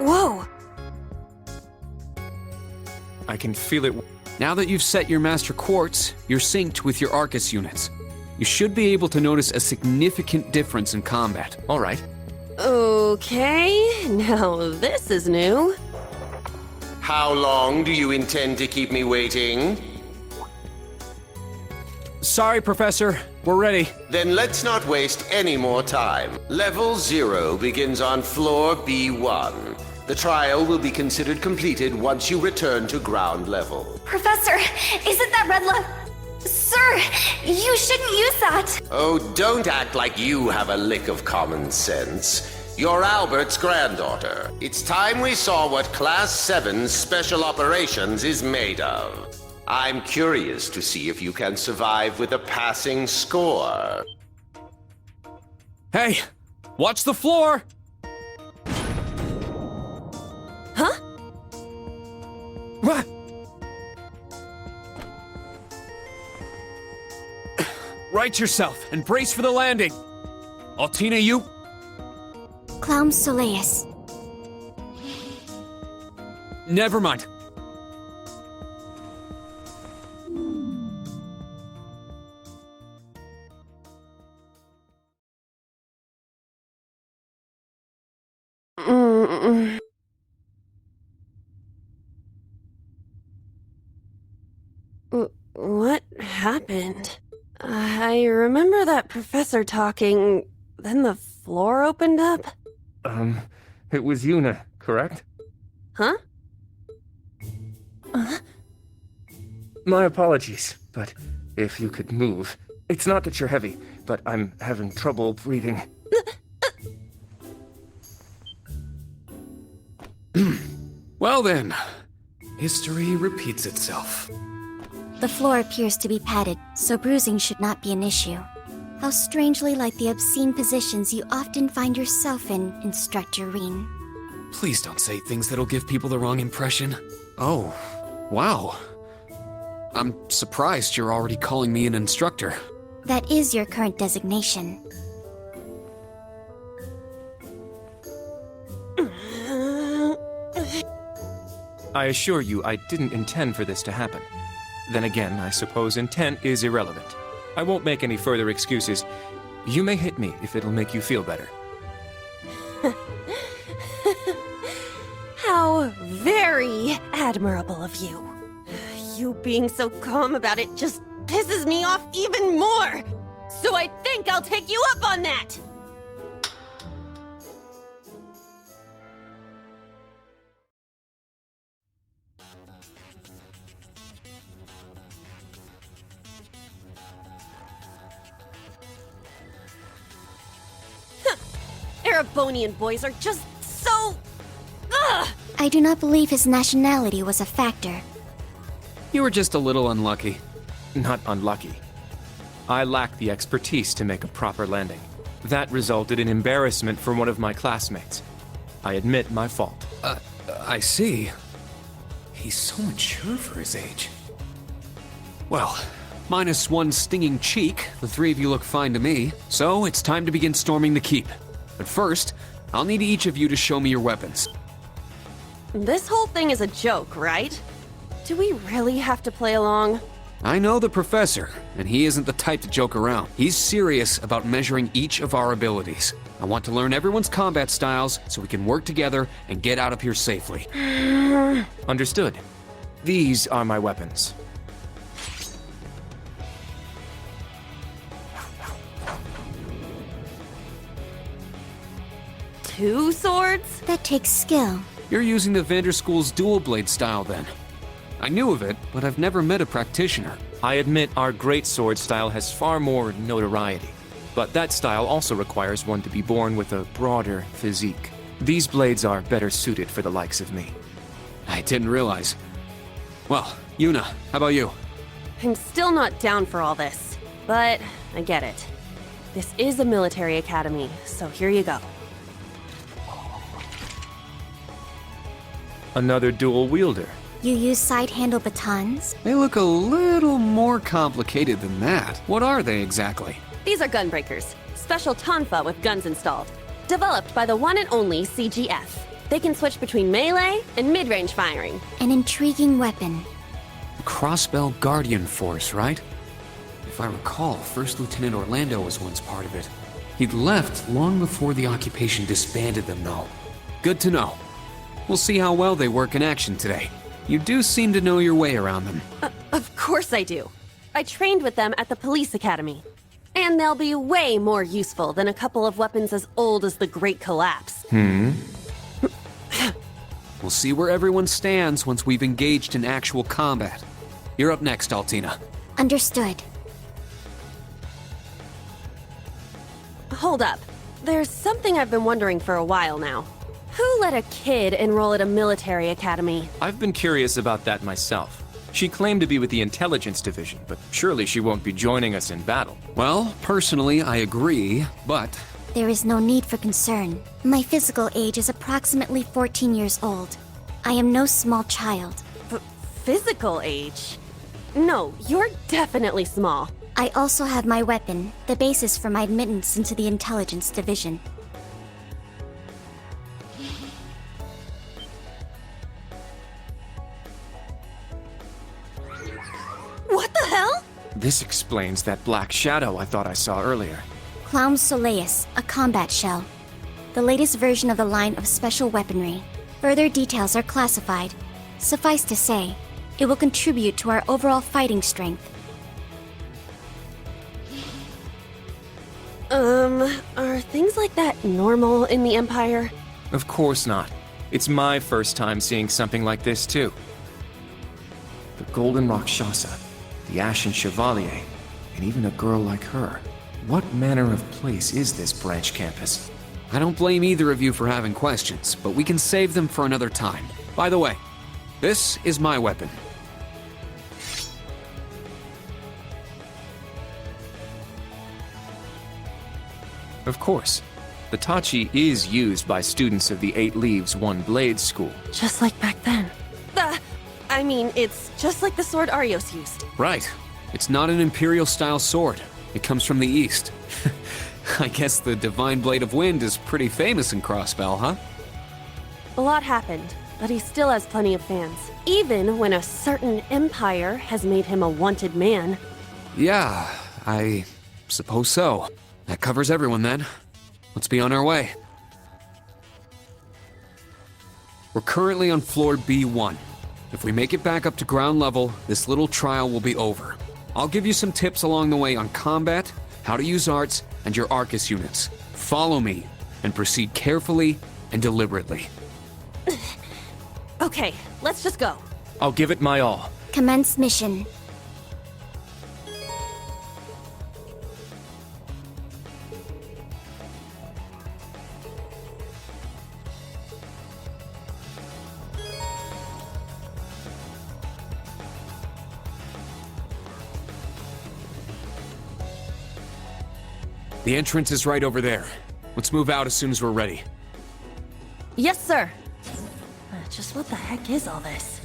Whoa! I can feel it. Now that you've set your Master Quartz, you're synced with your Arcus units. You should be able to notice a significant difference in combat. All right. Okay, now this is new. How long do you intend to keep me waiting? Sorry, Professor. We're ready. Then let's not waste any more time. Level 0 begins on floor B1. The trial will be considered completed once you return to ground level. Professor, isn't that red Sir, you shouldn't use that! Oh, don't act like you have a lick of common sense. You're Albert's granddaughter. It's time we saw what Class 7 Special Operations is made of. I'm curious to see if you can survive with a passing score. Hey, watch the floor! Huh? What? Right yourself and brace for the landing. Altina, you... Clown Soleus. Never mind. What happened? I remember that professor talking, then the floor opened up? It was Juna, correct? Huh? My apologies, but if you could move. It's not that you're heavy, but I'm having trouble breathing. Well then, history repeats itself. The floor appears to be padded, so bruising should not be an issue. How strangely like the obscene positions you often find yourself in, Instructor Reen. Please don't say things that'll give people the wrong impression. Oh, wow. I'm surprised you're already calling me an instructor. That is your current designation. I assure you, I didn't intend for this to happen. Then again, I suppose intent is irrelevant. I won't make any further excuses. You may hit me if it'll make you feel better. How very admirable of you. You being so calm about it just pisses me off even more. So I think I'll take you up on that. Erebonian boys are just so... Ugh! I do not believe his nationality was a factor. You were just a little unlucky. Not unlucky. I lacked the expertise to make a proper landing. That resulted in embarrassment for one of my classmates. I admit my fault. I see. He's so mature for his age. Well, minus one stinging cheek, the three of you look fine to me, so it's time to begin storming the keep. But first, I'll need each of you to show me your weapons. This whole thing is a joke, right? Do we really have to play along? I know the professor, and he isn't the type to joke around. He's serious about measuring each of our abilities. I want to learn everyone's combat styles so we can work together and get out of here safely. Understood. These are my weapons. Two swords? That takes skill. You're using the Vander School's dual blade style then. I knew of it, but I've never met a practitioner. I admit our great sword style has far more notoriety, but that style also requires one to be born with a broader physique. These blades are better suited for the likes of me. I didn't realize. Well, Juna, how about you? I'm still not down for all this, but I get it. This is a military academy, so here you go. Another dual wielder. You use side-handle batons? They look a little more complicated than that. What are they exactly? These are gunbreakers. Special tonfa with guns installed. Developed by the one and only CGF. They can switch between melee and mid-range firing. An intriguing weapon. The Crossbell Guardian Force, right? If I recall, First Lieutenant Orlando was once part of it. He'd left long before the occupation disbanded them, though. Good to know. We'll see how well they work in action today. You do seem to know your way around them. Of course I do. I trained with them at the police academy. And they'll be way more useful than a couple of weapons as old as the Great Collapse. We'll see where everyone stands once we've engaged in actual combat. You're up next, Altina. Understood. Hold up. There's something I've been wondering for a while now. Who let a kid enroll at a military academy? I've been curious about that myself. She claimed to be with the intelligence division, but surely she won't be joining us in battle. Well, personally, I agree, but... There is no need for concern. My physical age is approximately 14 years old. I am no small child. Physical age? No, you're definitely small. I also have my weapon, the basis for my admittance into the intelligence division. What the hell? This explains that black shadow I thought I saw earlier. Clown Soleus, a combat shell. The latest version of the line of special weaponry. Further details are classified. Suffice to say, it will contribute to our overall fighting strength. Are things like that normal in the Empire? Of course not. It's my first time seeing something like this, too. The Golden Rakshasa, the Ashen Chevalier, and even a girl like her. What manner of place is this branch campus? I don't blame either of you for having questions, but we can save them for another time. By the way, this is my weapon. Of course. The Tachi is used by students of the 8 Leaves, 1 Blade school. Just like back then. I mean, it's just like the sword Arios used. Right. It's not an Imperial-style sword. It comes from the East. I guess the Divine Blade of Wind is pretty famous in Crossbell, huh? A lot happened, but he still has plenty of fans. Even when a certain empire has made him a wanted man. Yeah, I suppose so. That covers everyone then. Let's be on our way. We're currently on floor B1. If we make it back up to ground level, this little trial will be over. I'll give you some tips along the way on combat, how to use arts, and your Arcus units. Follow me, and proceed carefully and deliberately. Okay, let's just go. I'll give it my all. Commence mission. The entrance is right over there. Let's move out as soon as we're ready. Yes, sir. Just what the heck is all this?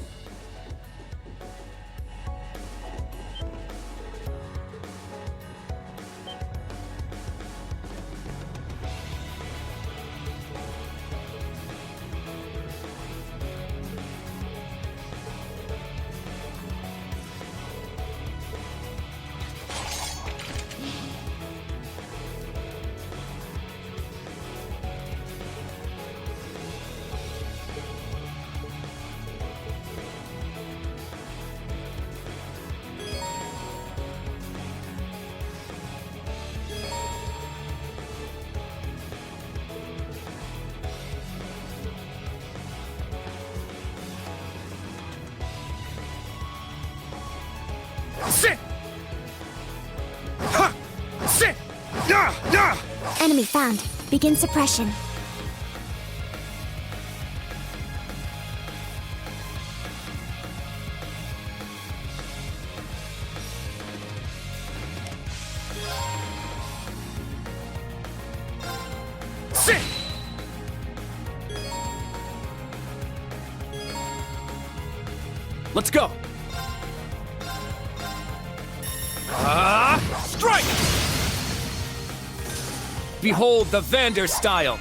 Sit! Ha! Sit! Yeah! Yeah! Enemy found. Begin suppression. Sit! Let's go! Strike! Behold the Vander style!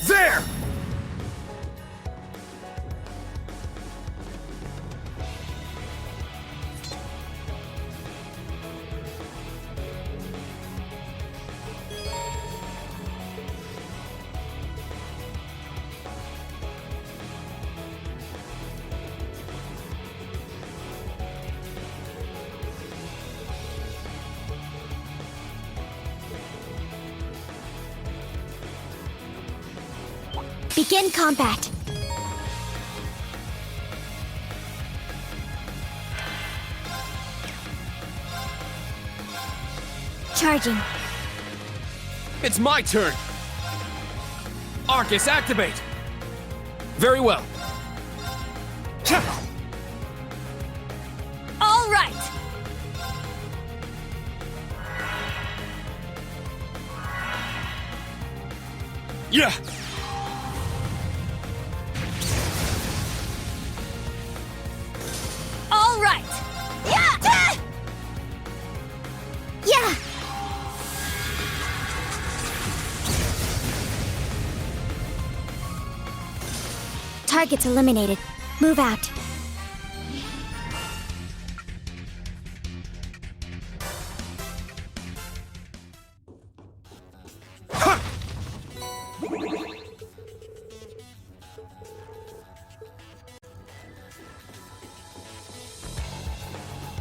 There! Begin combat. Charging. It's my turn! Arcus, activate! Very well. All right! Yeah! All right! Yeah! Yeah! Target's eliminated. Move out.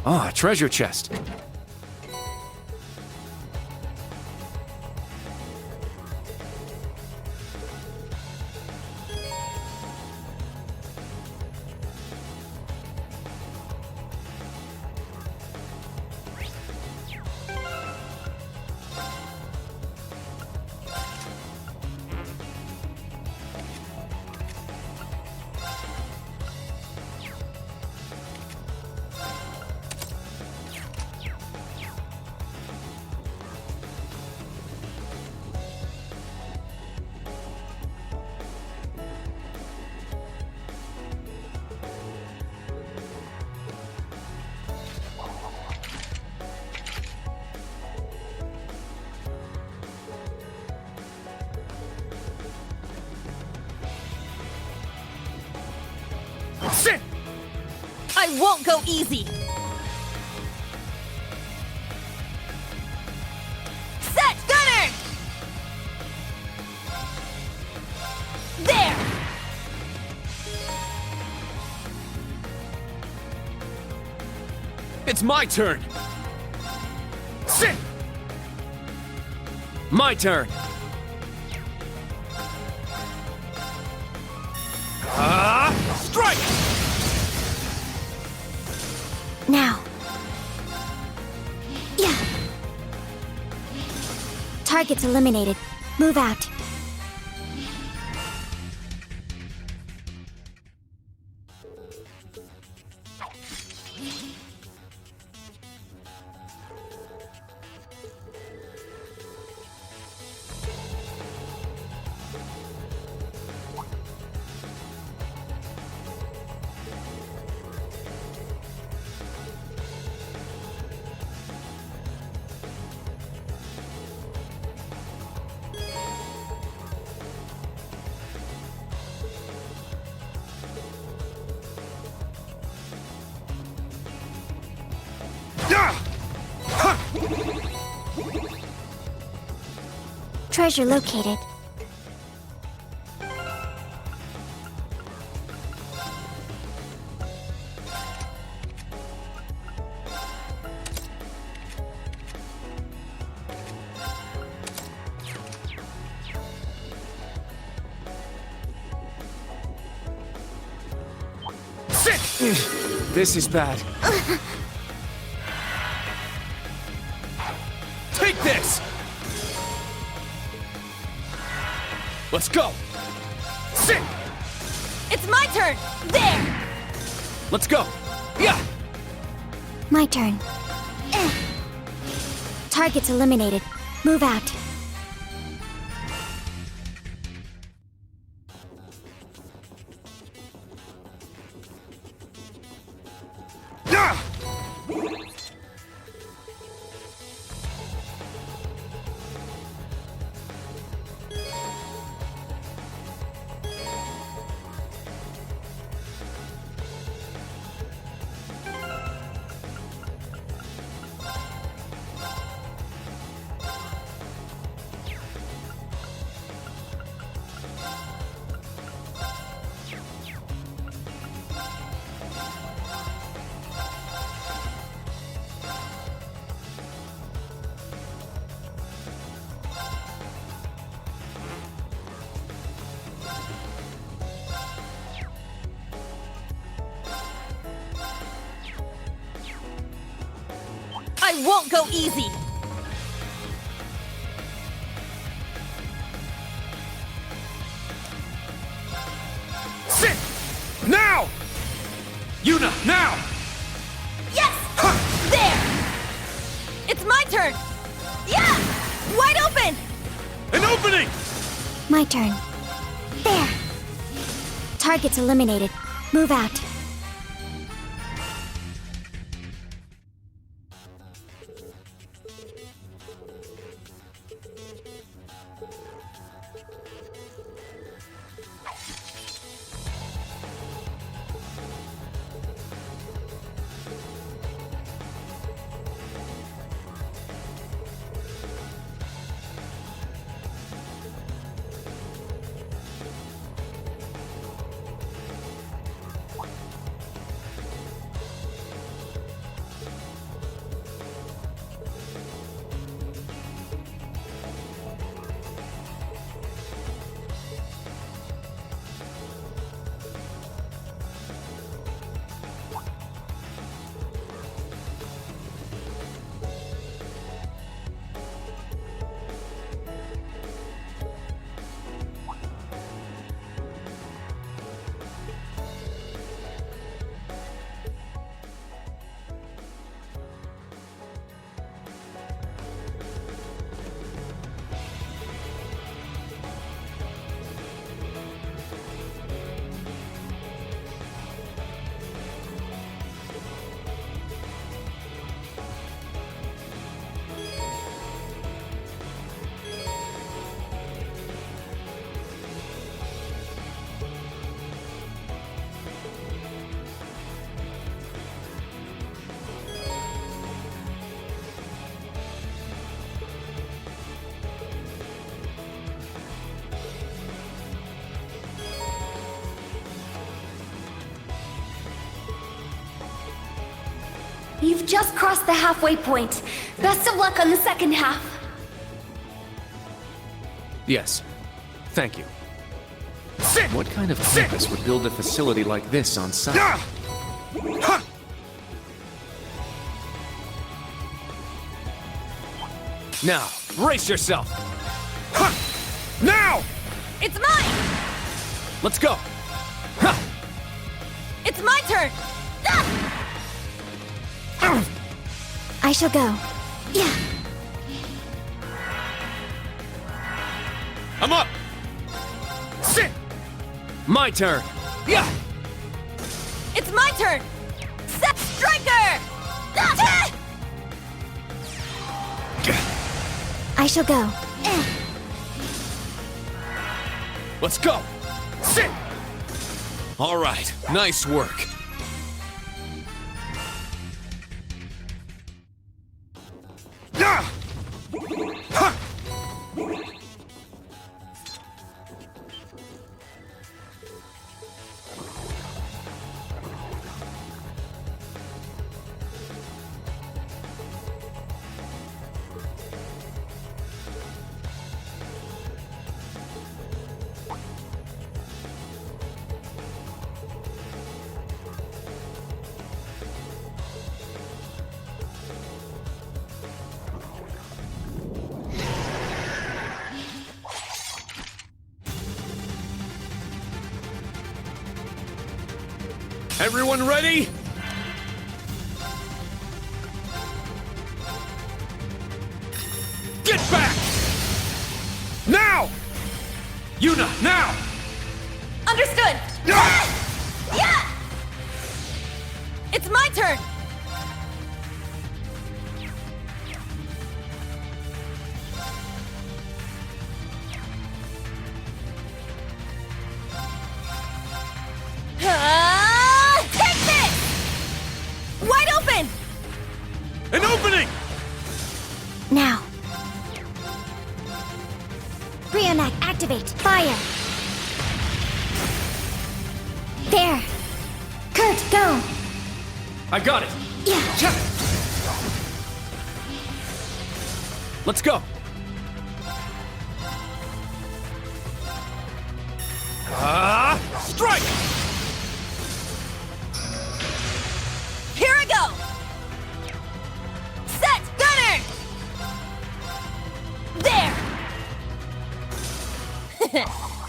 Ah, treasure chest. Sit! I won't go easy! Set gunner! There! It's my turn! Sit! My turn! Strike! Now. Yeah. Target's eliminated. Move out. Treasure located. This is bad. Take this! Let's go! Sit! It's my turn! There! Let's go! Yeah! My turn. Target's eliminated. Move out. I won't go easy! Yuna, now! Yes! There! It's my turn! Yeah! Wide open! An opening! My turn. There. Target's eliminated. Move out. You've just crossed the halfway point. Best of luck on the second half. Yes. Thank you. What kind of campus would build a facility like this on site? Now, brace yourself! Now! It's mine! Let's go! It's my turn! I shall go. Yeah. I'm up! Sit! My turn! Yeah! It's my turn! Set striker! I shall go. Let's go! Sit! All right, nice work. Everyone ready? Get back! Now! Yuna, now! Understood! Yeah! It's my turn! Take this! Wide open! An opening! Now. Rionac, activate. Fire. There. Kurt, go. I got it! Yeah. Let's go! Strike! Here I go! Set! Gunner! There!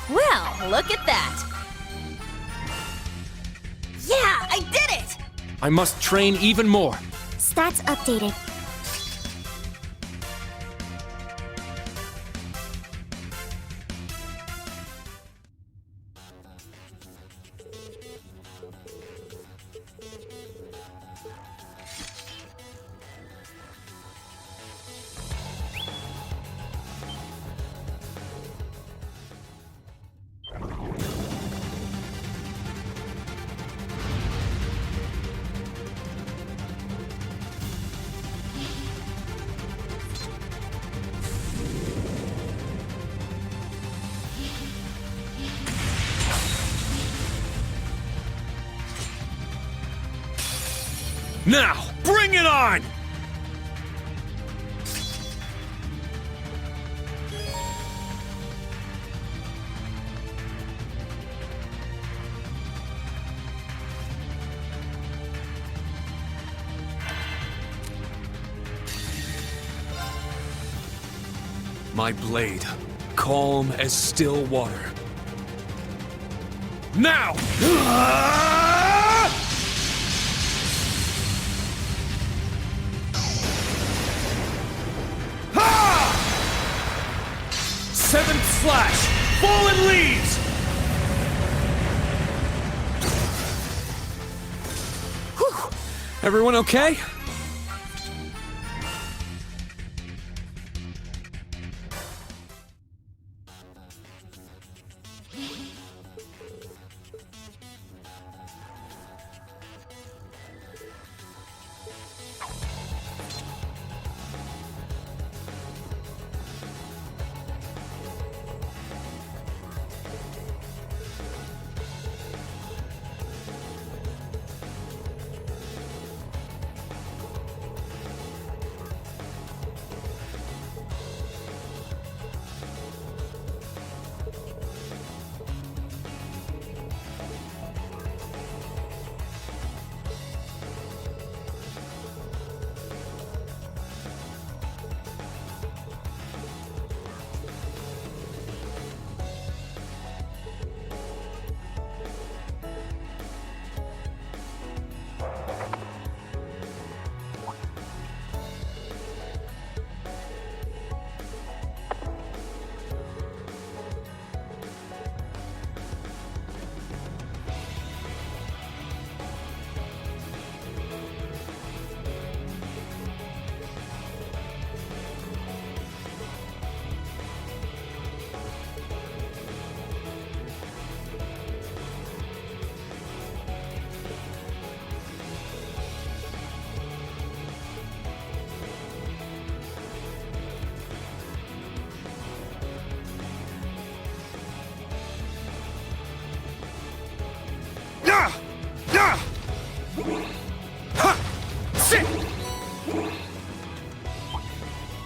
Well, look at that! Yeah, I did it! I must train even more. Stats updated. Now, bring it on! My blade, calm as still water. Now! Seventh slash! Fallen leaves! Whew. Everyone okay?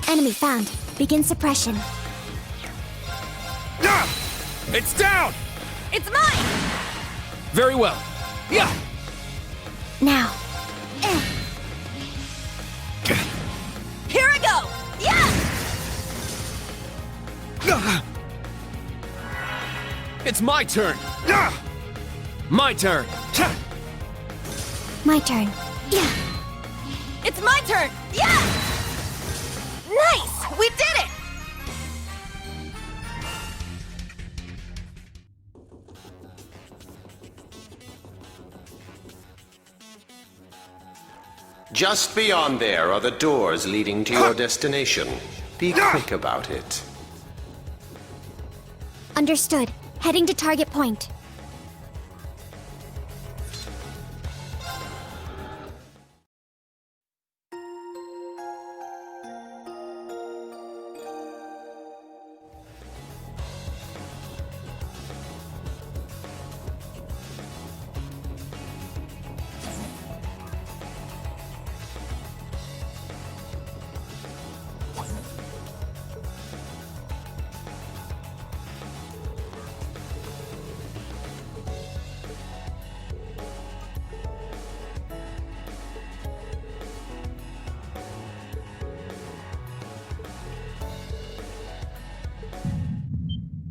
Enemy found. Begin suppression. It's down! It's mine! Very well. Yeah! Now. Here I go! Yeah! It's my turn! My turn! My turn. Yeah. It's my turn! Yeah! Nice! We did it! Just beyond there are the doors leading to your destination. Be quick about it. Understood. Heading to target point.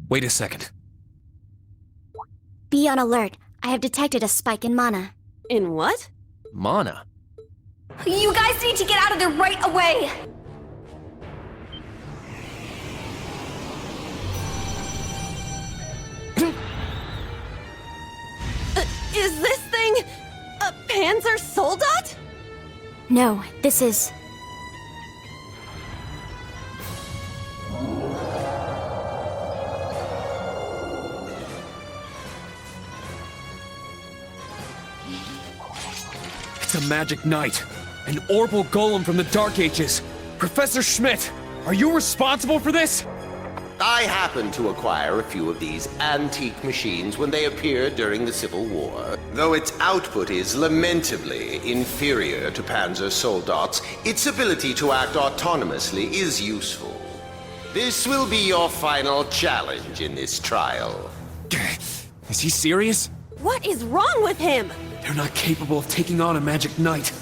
Wait a second. Be on alert. I have detected a spike in mana. In what? Mana? You guys need to get out of there right away! Is this thing a Panzer Soldat? No, this is... It's a magic knight. An orbital golem from the Dark Ages. Professor Schmidt, are you responsible for this? I happened to acquire a few of these antique machines when they appeared during the Civil War. Though its output is lamentably inferior to Panzer Soldat's, its ability to act autonomously is useful. This will be your final challenge in this trial. Is he serious? What is wrong with him? They're not capable of taking on a magic knight.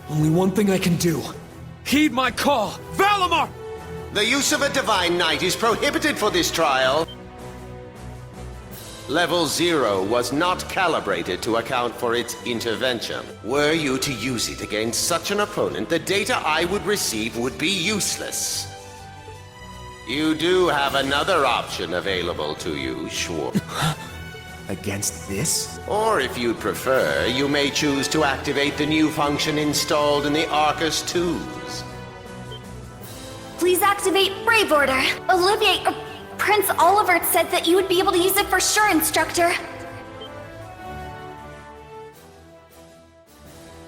Only one thing I can do. Heed my call! Valimar! The use of a Divine Knight is prohibited for this trial. Level 0 was not calibrated to account for its intervention. Were you to use it against such an opponent, the data I would receive would be useless. You do have another option available to you, Schwartz. Against this? Or if you'd prefer, you may choose to activate the new function installed in the Arcus 2s. Please activate Brave Order. Olivier, Prince Oliver said that you would be able to use it for sure, Instructor.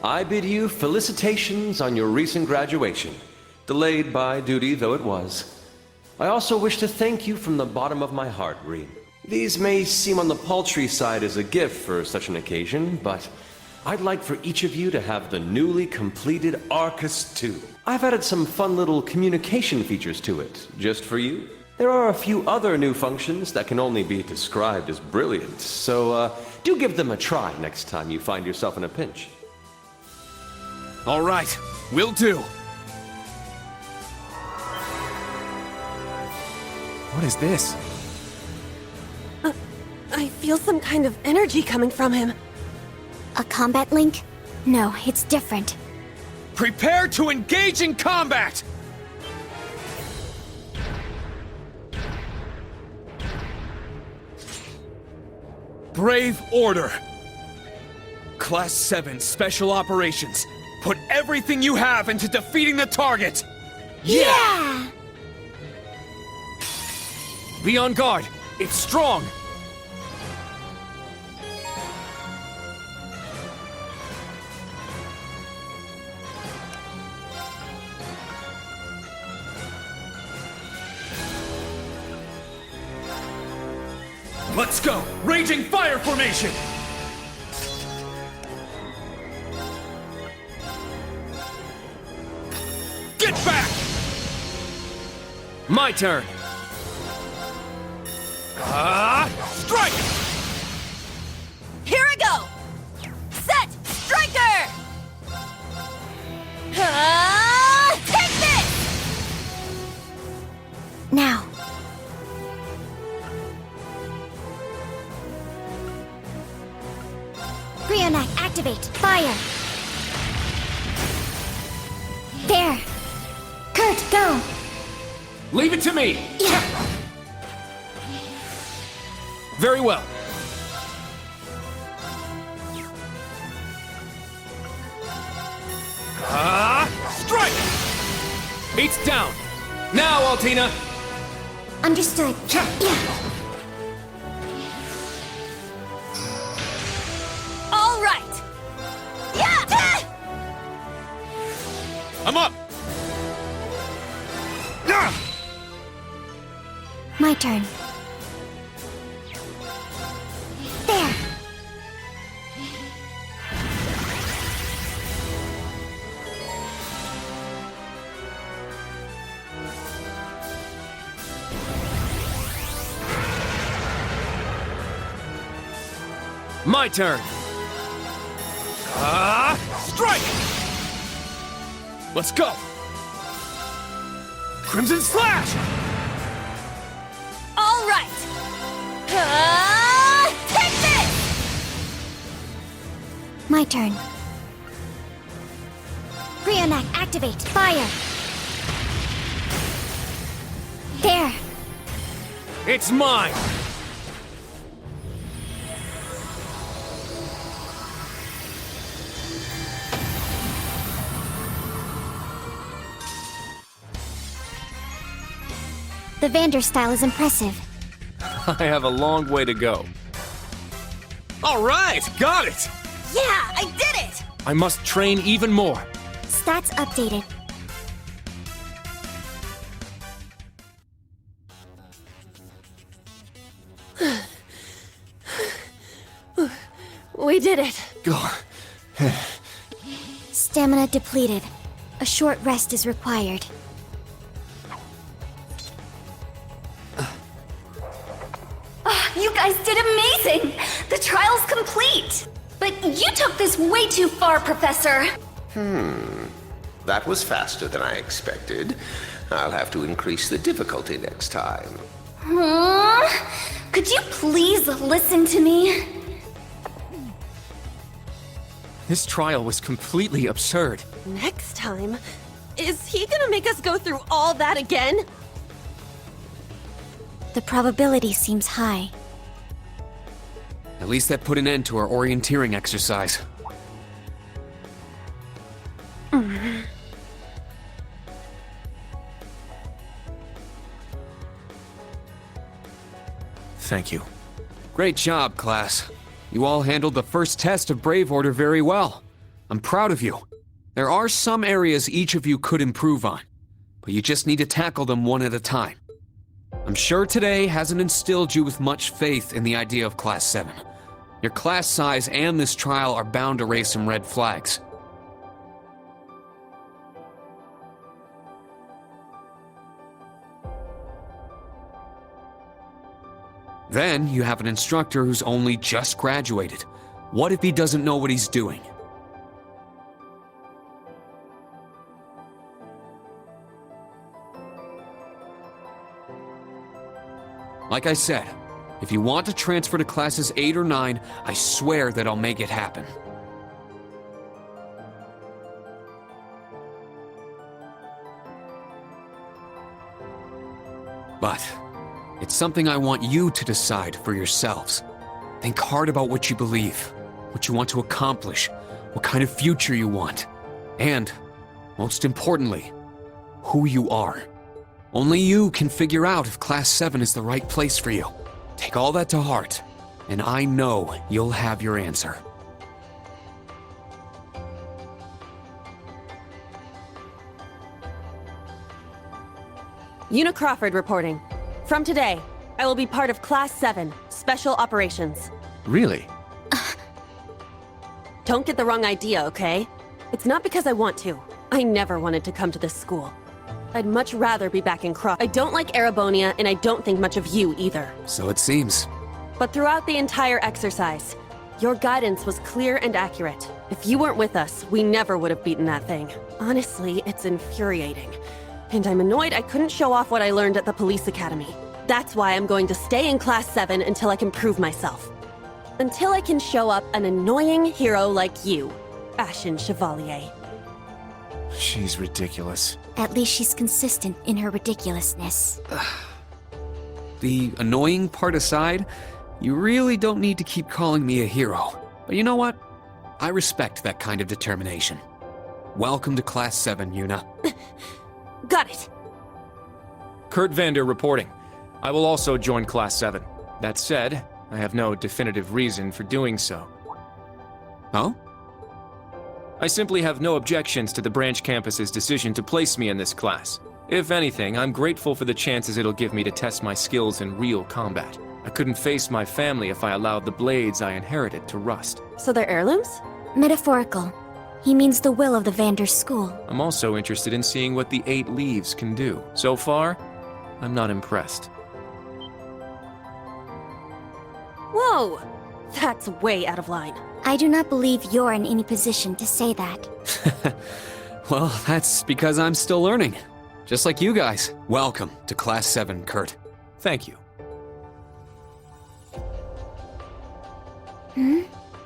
I bid you felicitations on your recent graduation, delayed by duty though it was. I also wish to thank you from the bottom of my heart, Reed. These may seem on the paltry side as a gift for such an occasion, but I'd like for each of you to have the newly completed Arcus 2. I've added some fun little communication features to it, just for you. There are a few other new functions that can only be described as brilliant, so do give them a try next time you find yourself in a pinch. All right, will do. What is this? I feel some kind of energy coming from him. A combat link? No, it's different. Prepare to engage in combat! Brave Order. Class 7 Special Operations. Put everything you have into defeating the target! Yeah! Be on guard. It's strong. Let's go! Raging fire formation! Get back! My turn! Strike! Here I go! Set! Striker! Take this! Now. Cryonite, activate! Fire! There! Kurt, go! Leave it to me! Yeah! Very well. Strike! Eight's down. Now, Altina! Understood. Yeah! All right! Yeah! I'm up! My turn. There! My turn! Strike! Let's go! Crimson Slash! All right! Take this! My turn. Cryonec, activate. Fire. There. It's mine! The Vander style is impressive. I have a long way to go. All right, got it! Yeah, I did it! I must train even more. Stats updated. We did it. Go. Stamina depleted. A short rest is required. You guys did amazing! The trial's complete! But you took this way too far, Professor! That was faster than I expected. I'll have to increase the difficulty next time. Could you please listen to me? This trial was completely absurd. Next time? Is he gonna make us go through all that again? The probability seems high. At least that put an end to our orienteering exercise. Thank you. Great job, class. You all handled the first test of Brave Order very well. I'm proud of you. There are some areas each of you could improve on, but you just need to tackle them one at a time. I'm sure today hasn't instilled you with much faith in the idea of Class 7. Your class size and this trial are bound to raise some red flags. Then you have an instructor who's only just graduated. What if he doesn't know what he's doing? Like I said, if you want to transfer to classes 8 or 9, I swear that I'll make it happen. But it's something I want you to decide for yourselves. Think hard about what you believe, what you want to accomplish, what kind of future you want, and, most importantly, who you are. Only you can figure out if Class 7 is the right place for you. Take all that to heart, and I know you'll have your answer. Juna Crawford reporting. From today, I will be part of Class 7, Special Operations. Really? Don't get the wrong idea, okay? It's not because I want to. I never wanted to come to this school. I'd much rather be back in Crawford. I don't like Erebonia, and I don't think much of you either. So it seems. But throughout the entire exercise, your guidance was clear and accurate. If you weren't with us, we never would have beaten that thing. Honestly, it's infuriating. And I'm annoyed I couldn't show off what I learned at the police academy. That's why I'm going to stay in Class 7 until I can prove myself. Until I can show up an annoying hero like you, Ashen Chevalier. She's ridiculous. At least she's consistent in her ridiculousness. The annoying part aside, you really don't need to keep calling me a hero. But you know what? I respect that kind of determination. Welcome to Class 7, Juna. Got it. Kurt Vander reporting. I will also join Class 7. That said, I have no definitive reason for doing so. Oh? I simply have no objections to the branch campus's decision to place me in this class. If anything, I'm grateful for the chances it'll give me to test my skills in real combat. I couldn't face my family if I allowed the blades I inherited to rust. So they're heirlooms? Metaphorical. He means the will of the Vander school. I'm also interested in seeing what the 8 leaves can do. So far, I'm not impressed. Whoa! That's way out of line. I do not believe you're in any position to say that. Well, that's because I'm still learning. Just like you guys. Welcome to Class 7, Kurt. Thank you. Hmm?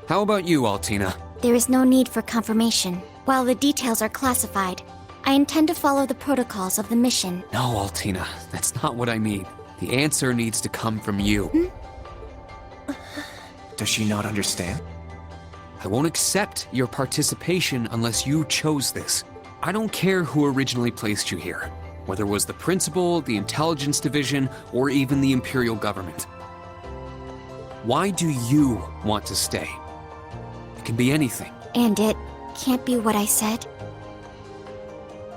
How about you, Altina? There is no need for confirmation. While the details are classified, I intend to follow the protocols of the mission. No, Altina, that's not what I mean. The answer needs to come from you. Does she not understand? I won't accept your participation unless you chose this. I don't care who originally placed you here, whether it was the principal, the intelligence division, or even the Imperial government. Why do you want to stay? It can be anything. And it can't be what I said.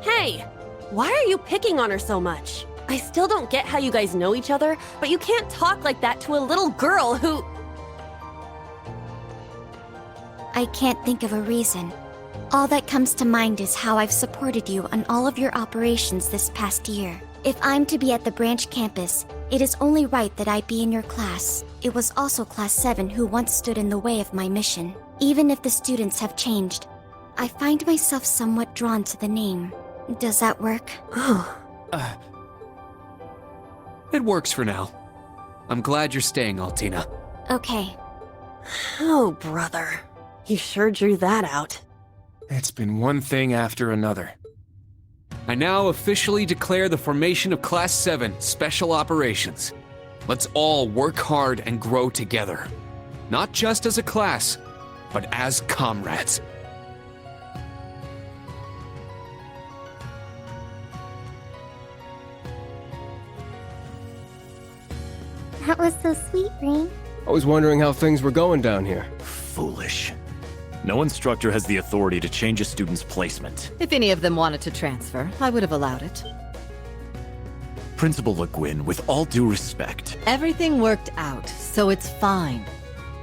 Hey! Why are you picking on her so much? I still don't get how you guys know each other, but you can't talk like that to a little girl who... I can't think of a reason. All that comes to mind is how I've supported you on all of your operations this past year. If I'm to be at the branch campus, it is only right that I be in your class. It was also Class 7 who once stood in the way of my mission. Even if the students have changed, I find myself somewhat drawn to the name. Does that work? It works for now. I'm glad you're staying, Altina. Okay. Oh, brother. You sure drew that out. It's been one thing after another. I now officially declare the formation of Class 7 Special Operations. Let's all work hard and grow together. Not just as a class, but as comrades. That was so sweet, Reem. I was wondering how things were going down here. Foolish. No instructor has the authority to change a student's placement. If any of them wanted to transfer, I would have allowed it. Principal Le Guin, with all due respect. Everything worked out, so it's fine.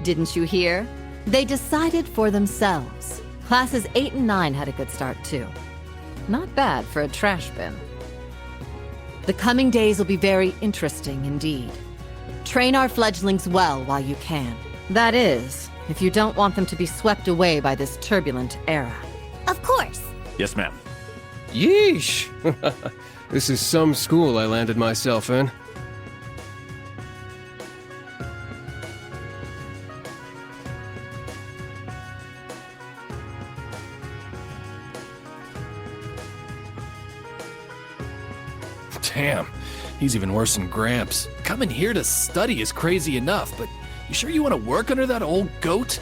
Didn't you hear? They decided for themselves. Classes 8 and 9 had a good start, too. Not bad for a trash bin. The coming days will be very interesting indeed. Train our fledglings well while you can. That is, if you don't want them to be swept away by this turbulent era. Of course. Yes, ma'am. Yeesh! This is some school I landed myself in. Damn, he's even worse than Gramps. Coming here to study is crazy enough, but you sure you want to work under that old goat?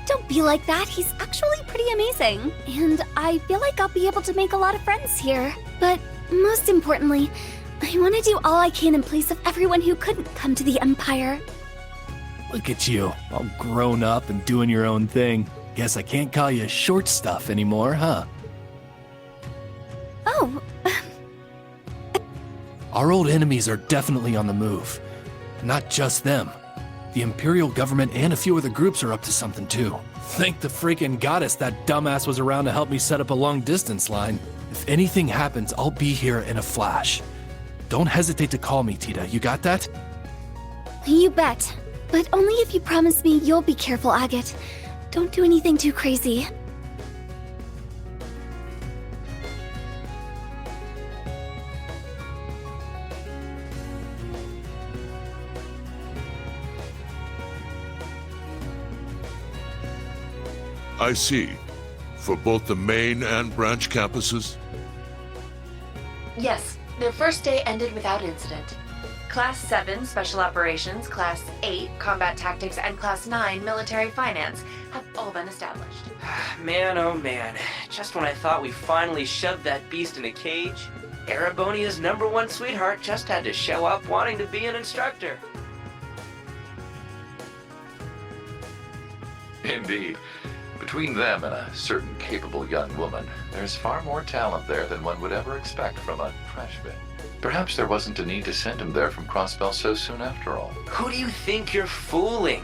Don't be like that. He's actually pretty amazing. And I feel like I'll be able to make a lot of friends here. But most importantly, I want to do all I can in place of everyone who couldn't come to the Empire. Look at you, all grown up and doing your own thing. Guess I can't call you short stuff anymore, huh? Oh. Our old enemies are definitely on the move. Not just them. The Imperial government and a few other groups are up to something too. Thank the freaking goddess that dumbass was around to help me set up a long-distance line. If anything happens, I'll be here in a flash. Don't hesitate to call me, Tita. You got that? You bet. But only if you promise me you'll be careful, Agate. Don't do anything too crazy. I see. For both the main and branch campuses? Yes, their first day ended without incident. Class 7 Special Operations, Class 8 Combat Tactics, and Class 9 Military Finance have all been established. Man, oh man. Just when I thought we finally shoved that beast in a cage, Erebonia's #1 sweetheart just had to show up wanting to be an instructor. Indeed. Between them and a certain capable young woman, there's far more talent there than one would ever expect from a trash bin. Perhaps there wasn't a need to send him there from Crossbell so soon after all. Who do you think you're fooling?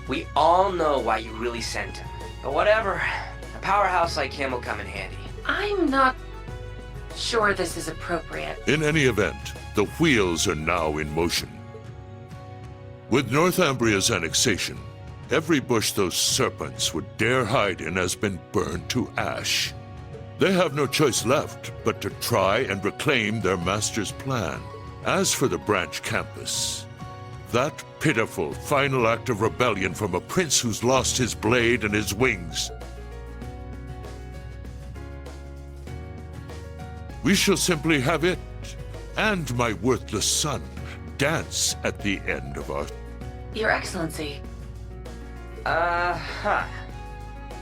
We all know why you really sent him. But whatever, a powerhouse like him will come in handy. I'm not sure this is appropriate. In any event, the wheels are now in motion. With Northumbria's annexation, every bush those serpents would dare hide in has been burned to ash. They have no choice left but to try and reclaim their master's plan. As for the branch campus, that pitiful final act of rebellion from a prince who's lost his blade and his wings We shall simply have it, and my worthless son, dance at the end of our... Your Excellency.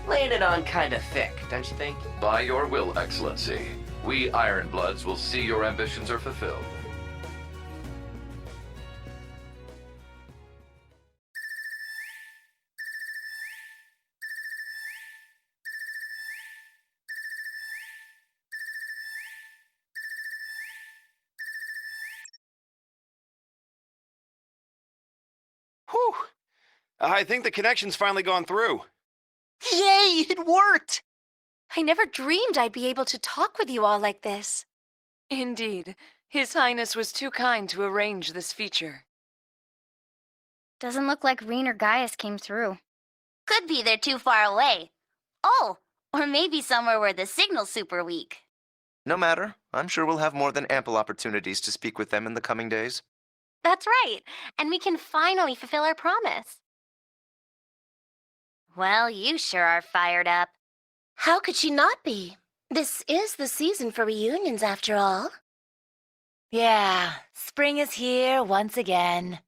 Laying it on kinda thick, don't you think? By your will, Excellency. We Ironbloods will see your ambitions are fulfilled. Whew! I think the connection's finally gone through. Yay, it worked! I never dreamed I'd be able to talk with you all like this. Indeed. His Highness was too kind to arrange this feature. Doesn't look like Reen or Gaius came through. Could be they're too far away. Oh, or maybe somewhere where the signal's super weak. No matter. I'm sure we'll have more than ample opportunities to speak with them in the coming days. That's right, and we can finally fulfill our promise. Well, you sure are fired up. How could she not be? This is the season for reunions, after all. Yeah, spring is here once again.